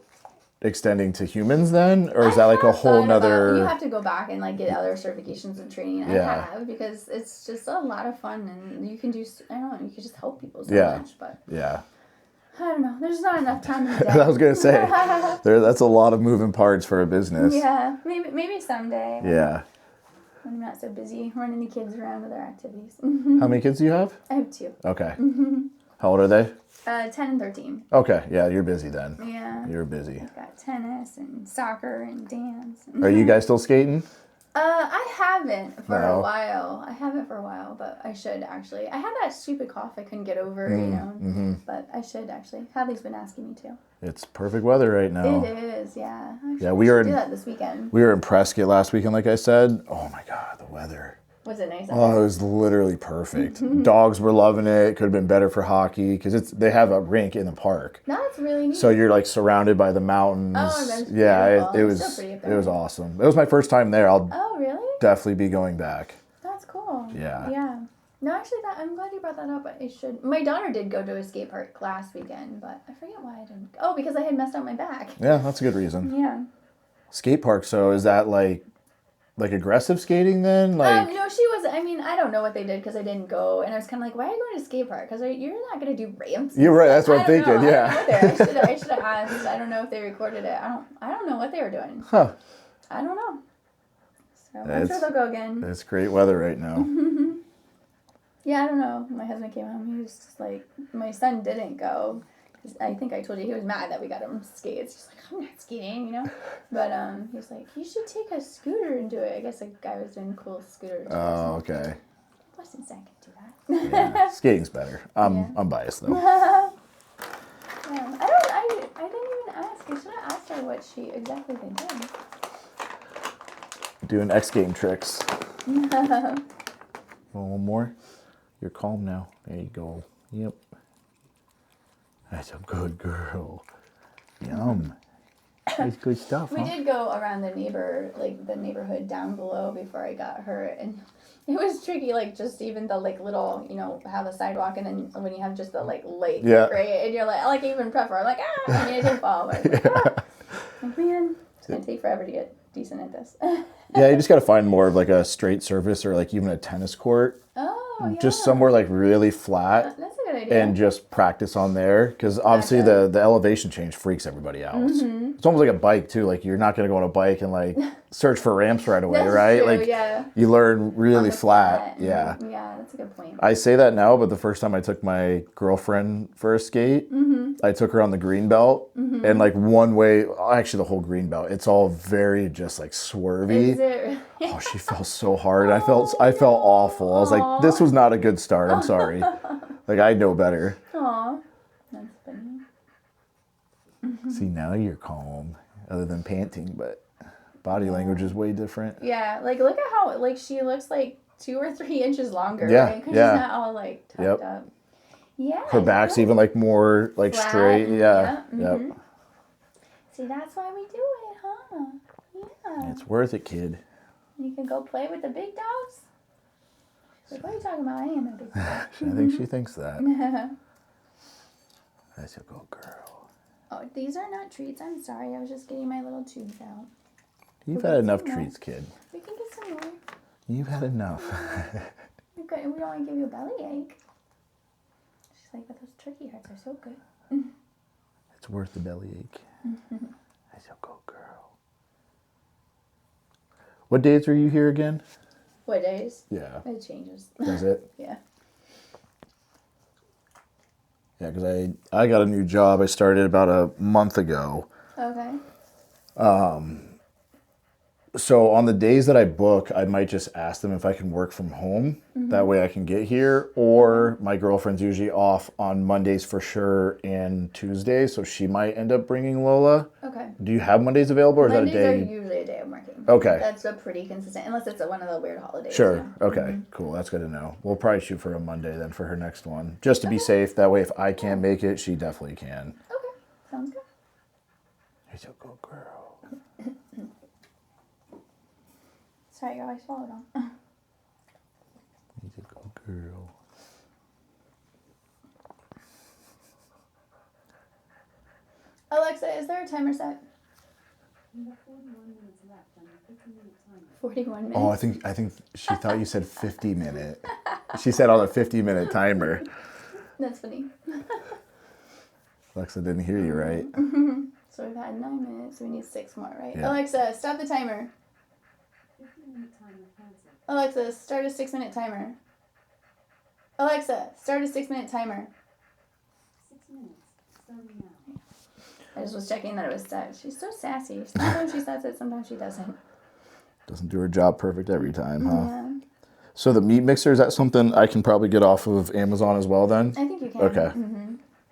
extending to humans then, or is that a whole nother? You have to go back and get other certifications and training. Yeah. I have, because it's just a lot of fun, and you can do. I don't know. You can just help people so much, but yeah. I don't know. There's not enough time in the day. I was gonna say that's a lot of moving parts for a business. Yeah, maybe someday. Yeah. When I'm not so busy running the kids around with their activities. How many kids do you have? I have 2. Okay. How old are they? 10 and 13. Okay, yeah, you're busy then. Yeah. You're busy. I've got tennis and soccer and dance. Are you guys still skating? I haven't for a while. But I should actually. I had that stupid cough I couldn't get over, But I should actually. Hadley's been asking me to. It's perfect weather right now. It is, yeah. Yeah, we were do that this weekend. We were in Prescott last weekend, like I said. Oh my God, the weather. Was it nice? Oh, it was literally perfect. Dogs were loving it. Could have been better for hockey because they have a rink in the park. That's really neat. So you're surrounded by the mountains. Oh, that's yeah, beautiful. it was awesome. It was my first time there. I'll really? definitely be going back. That's cool. Yeah. Yeah. No, actually, I'm glad you brought that up. I should. My daughter did go to a skate park last weekend, but I forget why I didn't. Oh, because I had messed up my back. Yeah, that's a good reason. Yeah. Skate park. So is that like aggressive skating then? No, she was. I mean, I don't know what they did because I didn't go, and I was kind of like, why are you going to skate park? Because you're not going to do ramps. You're right. That's what I'm thinking. Know. Yeah. I should have asked. I don't know if they recorded it. I don't know what they were doing. Huh. I don't know. So I'm sure they'll go again. It's great weather right now. Yeah, I don't know. My husband came home. He was just like, my son didn't go. 'Cause I think I told you he was mad that we got him skates. He's like, I'm not skating, you know. But he was like, you should take a scooter and do it. I guess a guy was doing cool scooter. Oh, okay. Weston's not gonna do that. Yeah, skating's better. I'm biased though. Yeah, I didn't even ask. I should have asked her what she exactly they did. Doing X game tricks. One more. You're calm now. There you go. Yep. That's a good girl. Yum. That's good stuff. We did go around the neighborhood down below before I got her, and it was tricky. Like just even the little, have a sidewalk, and then when you have just the lake, yeah. right? And you're like even prep her, like I need to fall. But like, man, it's gonna take forever to get decent at this. Yeah, you just gotta find more of like a straight surface or like even a tennis court. Oh, yeah. Just somewhere like really flat. That's a good idea. And just practice on there, because obviously the elevation change freaks everybody out. Mm-hmm. It's almost like a bike too. Like you're not gonna go on a bike and like search for ramps right away, That's right? true, Like yeah. you learn really flat. Mm-hmm. Yeah. Yeah, that's a good point. I say that now, but the first time I took my girlfriend for a skate, I took her on the green belt, and like one way, actually the whole green belt, it's all very just like swervy. Is it? Oh, she fell so hard. I felt awful. I was like, this was not a good start. I'm sorry. Like I know better. Aw, that's funny. See, now you're calm, other than panting, but body language is way different. Yeah, like look at how she looks like 2 or 3 inches longer. Yeah, right? Because yeah. she's not all tucked up. Yeah. Her back's good. even like more like Flat, straight. Yeah. Yep. Yep. See, that's why we do it, huh? Yeah. It's worth it, kid. You can go play with the big dogs. She's like, what are you talking about? I am a big dog. I think she thinks that. That's a good girl. Oh, these are not treats. I'm sorry. I was just getting my little tubes out. You've had enough treats, kid. We can get some more. You've had enough. We don't want to give you a bellyache. She's like, but those turkey hearts are so good. It's worth the bellyache. That's a good girl. What days are you here again? What days? Yeah. It changes. Does it? Yeah. Yeah, because I got a new job. I started about a month ago. Okay. So on the days that I book, I might just ask them if I can work from home. That way I can get here. Or my girlfriend's usually off on Mondays for sure and Tuesdays, so she might end up bringing Lola. Okay. Do you have Mondays available, or Mondays is that a day? are usually a day I'm working. Okay. That's a pretty consistent, unless it's one of the weird holidays. Sure. Yeah. Okay. Cool. That's good to know. We'll probably shoot for a Monday then for her next one, just to be safe. That way, if I can't make it, she definitely can. Okay. Sounds good. She's a good girl. Sorry, girl, I swallowed them. She's a good girl. Alexa, is there a timer set? You have 41 minutes left on your 50-minute timer. 41 minutes. Oh, I think she thought you said 50-minute. She said on a 50-minute timer. That's funny. Alexa didn't hear you right. So we've had 9 minutes, so we need 6 more, right? Yeah. Alexa, stop the timer. 50-minute timer canceled. Alexa, start a 6-minute timer. Alexa, start a 6-minute timer. 6 minutes, starting now. I just was checking that it was set. She's so sassy. Sometimes she says it, sometimes she doesn't. Doesn't do her job perfect every time, huh? Yeah. So the meat mixer, is that something I can probably get off of Amazon as well then? I think you can. Okay.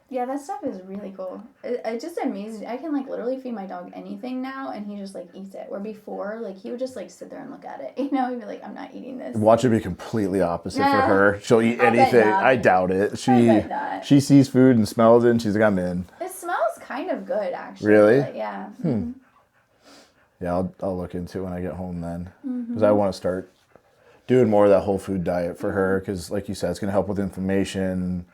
Yeah, that stuff is really cool. It just amazes me. I can literally feed my dog anything now, and he just eats it. Where before, he would just sit there and look at it. He'd be like, "I'm not eating this." Watch it be completely opposite for Yeah. her. She'll eat I bet anything. not. I doubt it. bet not. She sees food and smells it and she's like, I'm in. It smells kind of good, actually. Really? Yeah. Yeah, I'll look into it when I get home then. Because I want to start doing more of that whole food diet for her. Because like you said, it's going to help with inflammation.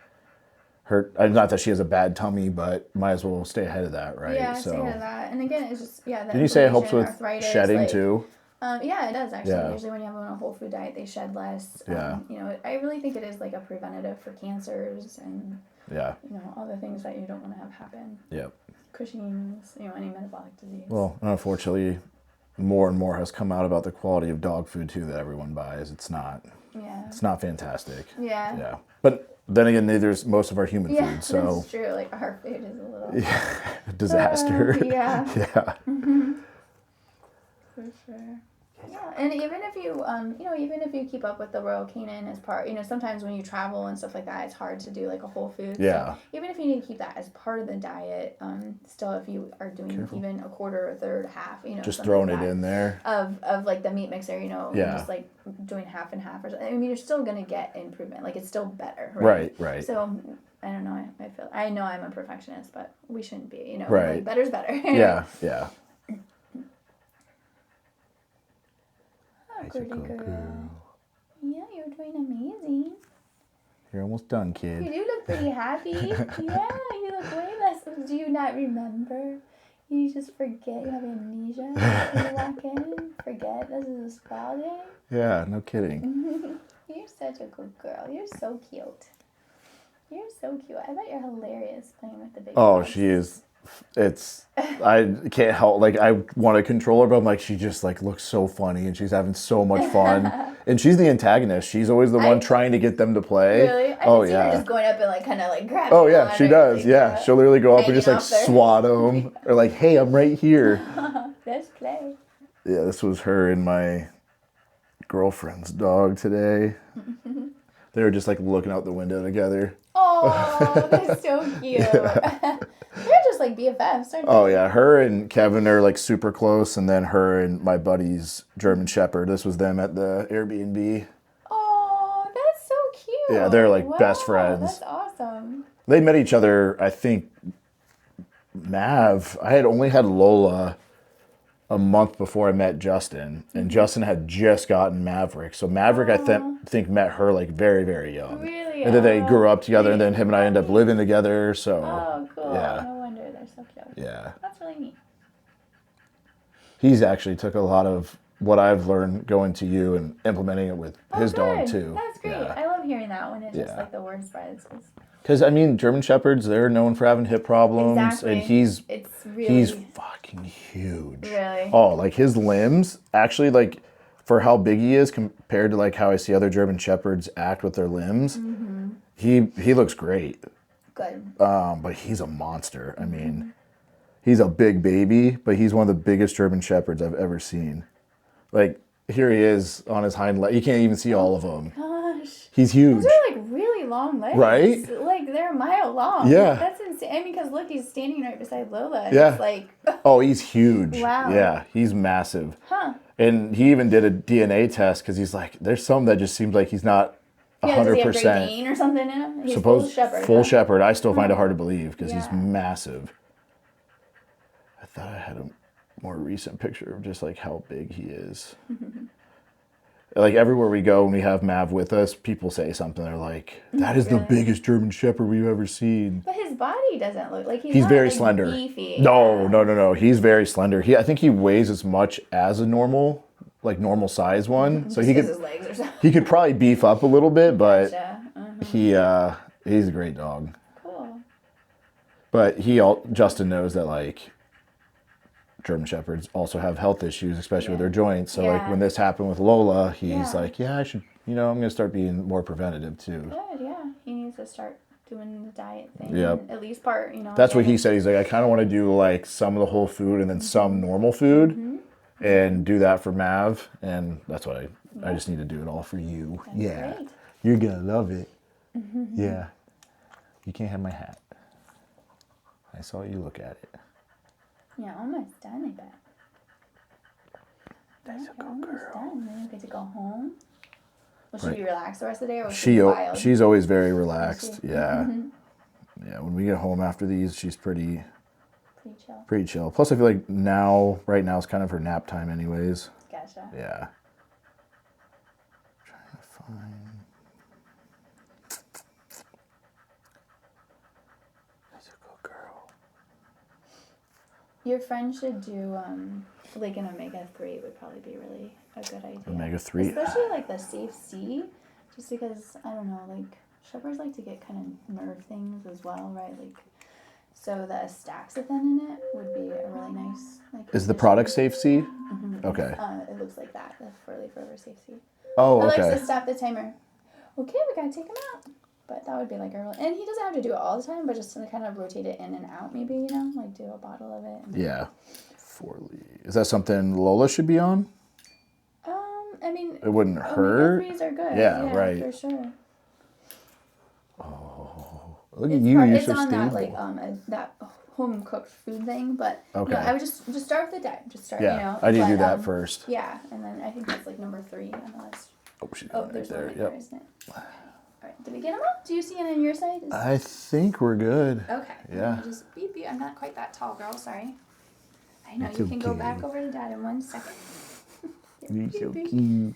Not that she has a bad tummy, but might as well stay ahead of that, right? Yeah, stay ahead of that. And again, it's just, that Didn't you say it helps with arthritis, shedding too? Yeah, it does actually. Yeah. Usually when you have a whole food diet, they shed less. Yeah. I really think it is a preventative for cancers and, Yeah. all the things that you don't want to have happen. Yep. Cushing's, any metabolic disease. Well, unfortunately, more and more has come out about the quality of dog food too that everyone buys. It's not fantastic. Yeah. Yeah. But then again, neither's most of our human food, so that's true. Like our food is a little disaster. yeah. Yeah. For sure. Yeah, and even if you, even if you keep up with the Royal Canin as part, sometimes when you travel and stuff like that, it's hard to do like a whole food. Yeah. So even if you need to keep that as part of the diet, still if you are doing even a quarter, a third, half, Just throwing it in there. Of like the meat mixer, Yeah. just like doing half and half or something. I mean, you're still gonna get improvement. Like it's still better, right? Right. So I don't know. I know I'm a perfectionist, but we shouldn't be. Right. Like, better's better. Yeah. Oh, good girl. Yeah, you're doing amazing. You're almost done, kid. You do look pretty happy. Yeah, you look way less. Do you not remember? You just forget. You have amnesia when you walk in. Forget this is a spa day. Yeah, no kidding. You're such a good girl. You're so cute. You're so cute. I bet you're hilarious playing with the baby. Oh, she is. I can't help, like, I want to control her, but I'm like, she just like looks so funny and she's having so much fun. And she's the antagonist. She's always the one trying to get them to play. Really? I can see her just going up and like kind of like grabbing. Oh yeah, she does. Like, yeah, she'll literally go up and just like there. swat them, or like, hey, I'm right here. Let's play. Yeah, this was her and my girlfriend's dog today. They were just like looking out the window together. Oh, they're so cute. They're just like BFFs, aren't they? Oh yeah, her and Kevin are like super close, and then her and my buddy's German Shepherd. This was them at the Airbnb. Oh, that's so cute. Yeah, they're like best friends. That's awesome. They met each other, I think, I had only had Lola a month before I met Justin, and Justin had just gotten Maverick. So Maverick, I think, met her like very, very young. Really? And then they grew up together, and then him and I ended up living together. So Oh, cool. yeah, No wonder they're so cute. yeah. That's really neat. He's actually took a lot of what I've learned going to you and implementing it with his dog too. That's great. Yeah. I love hearing that when it's just Yeah. like the word spreads. Because I mean, German Shepherds, they're known for having hip problems, Exactly. and he's really fucking huge. Really? Oh, like his limbs, actually, like for how big he is compared to like how I see other German Shepherds act with their limbs, he looks great. good. But he's a monster. I mean, he's a big baby, but he's one of the biggest German Shepherds I've ever seen. Like here he is on his hind leg. You can't even see all of them. Gosh. He's huge. Those are like really long legs. Right? Like they're a mile long. Yeah. That's insane. I mean, because look, he's standing right beside Lola. And Yeah. It's like, Oh, he's huge. Wow. Yeah, he's massive. huh. And he even did a DNA test because he's like, there's some that just seems like he's not Yeah, does he have Great 100%. Dane or something in him? He's Suppose full shepherd. full huh? shepherd. I still find it hard to believe because he's Yeah. massive. I thought I had a more recent picture of just like how big he is. Like everywhere we go when we have Mav with us, people say something. They're like, "That is the Really? biggest German Shepherd we've ever seen." But his body doesn't look like He's not, very like, slender. Beefy. No, Yeah. no. He's very slender. I think he weighs as much as a normal size one. So he Just 'cause could his legs are so. he could probably beef up a little bit, but Gotcha. he's a great dog. Cool. But Justin knows that like German Shepherds also have health issues, especially with their joints. So like Yeah. when this happened with Lola, he's Yeah. like, yeah, I should, I'm gonna start being more preventative too. Good, yeah. He needs to start doing the diet thing. Yep. And at least part, That's what getting- he said. He's like, I kind of want to do like some of the whole food and then some normal food, and do that for Mav. And that's what I just need to do it all for you. Yeah, great. you're gonna love it. Yeah, you can't have my hat. I saw you look at it. Yeah, almost done, I bet. That's a You're good almost girl. done. Then you get to go home. Will she Right. be relaxed the rest of the day, or will she be wild? She's always very relaxed. she? Yeah, yeah. When we get home after these, she's pretty Pretty chill. Plus, I feel like right now is kind of her nap time, anyways. Gotcha. Yeah. Trying to find. That's a good girl. Your friend should do like an omega-3 would probably be really a good idea. Omega-3? Especially like the safe C, just because I don't know, like shepherds like to get kind of nerve things as well, right? Like So the astaxanthin in it would be a really nice. Like, Is the product Safe C? Mm-hmm. Okay. It looks like that. The Forever Safe C. Oh, It okay. likes to stop the timer. Okay, we gotta take him out. But that would be like a real, and he doesn't have to do it all the time, but just to kind of rotate it in and out, maybe, you know, like do a bottle of it. Yeah. 4 Is that something Lola should be on? I mean, It wouldn't hurt. Omega-3s are good. Yeah, right. For sure. Oh, look at you. You're It's so on stable. that like that home cooked food thing, but Okay. you know, I would just start with the diet. Just start. Yeah, You know, I need to do but, that first. Yeah, and then I think that's like number 3 on the list. Oh, she's going right There's there. one right Yep. there, isn't it? All right, did we get him up? Do you see it on your side? I think we're good. Okay. Yeah. Let me just beep you. I'm not quite that tall, girl. Sorry. I know It's you can go okay. back over to Dad in 1 second. You're so Beep, beep. cute.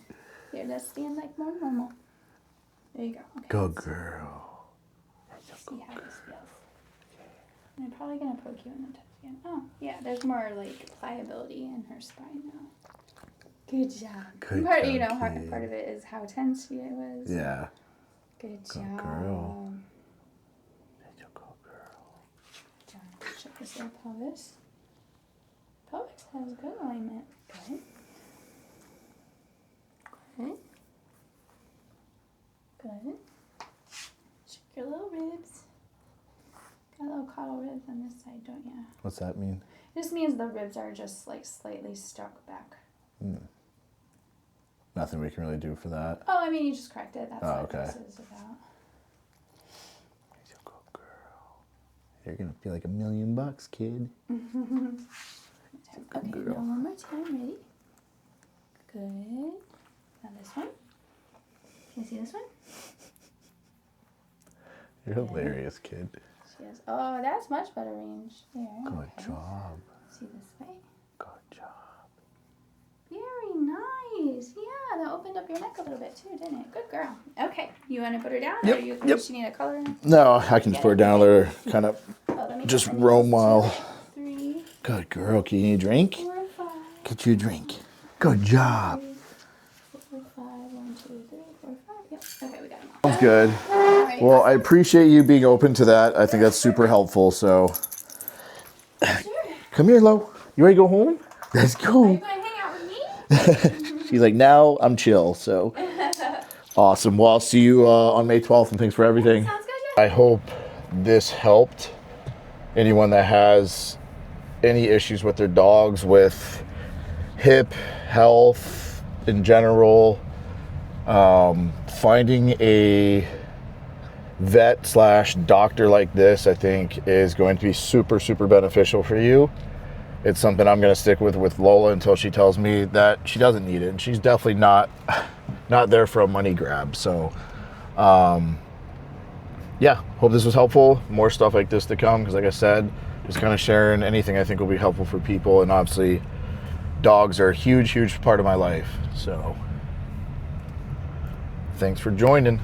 Here, let's stand like more normal. There you go. Okay. Good girl. See how this feels. I'm probably gonna poke you in the toes again. Oh, yeah. There's more like pliability in her spine now. Good job. Good part, job, you know, kid. part of it is how tense she was. Yeah. Good Good job. girl. Good girl. John, check this little pelvis. Pelvis has good alignment. Good. Good. Good. Check your little ribs. Got little caudal ribs on this side, don't you? What's that mean? This means the ribs are just like slightly stuck back. Nothing we can really do for that. Oh, I mean, you just correct it. That's Oh, what okay. this is about. You're a good girl. You're gonna feel like $1 million, kid. Okay, girl. now one more time. Ready? Good. Now this one. Can you see this one? You're hilarious, kid. She has. Oh, that's much better range. There. Good Okay. job. See this way. Good job. Very nice. Yeah, that opened up your neck a little bit too, didn't it? Good girl. Okay, you want to put her down, Yep, or you yep. does she need a color? No, I can just put her down there, kind of Oh, let me just count. roam while. 3, Good girl. Can you need a drink? 4, 5. Get you a drink. Good job. 4, 5. 1, 2, 3, 4, 5. Yep. Okay, we got them. Sounds good. All right. Well, I appreciate you being open to that. I think that's super helpful. So, come here, Lo. You ready to go home? Let's Are you go. going to hang out with me? She's like, now I'm chill. So, awesome. Well, I'll see you on May 12th, and thanks for everything. Sounds good. Yeah. I hope this helped anyone that has any issues with their dogs, with hip health in general. Finding a vet / doctor like this, I think, is going to be super, super beneficial for you. It's something I'm going to stick with Lola until she tells me that she doesn't need it. And she's definitely not there for a money grab. So, yeah, hope this was helpful. More stuff like this to come, because like I said, just kind of sharing anything I think will be helpful for people. And obviously, dogs are a huge, huge part of my life. So, thanks for joining.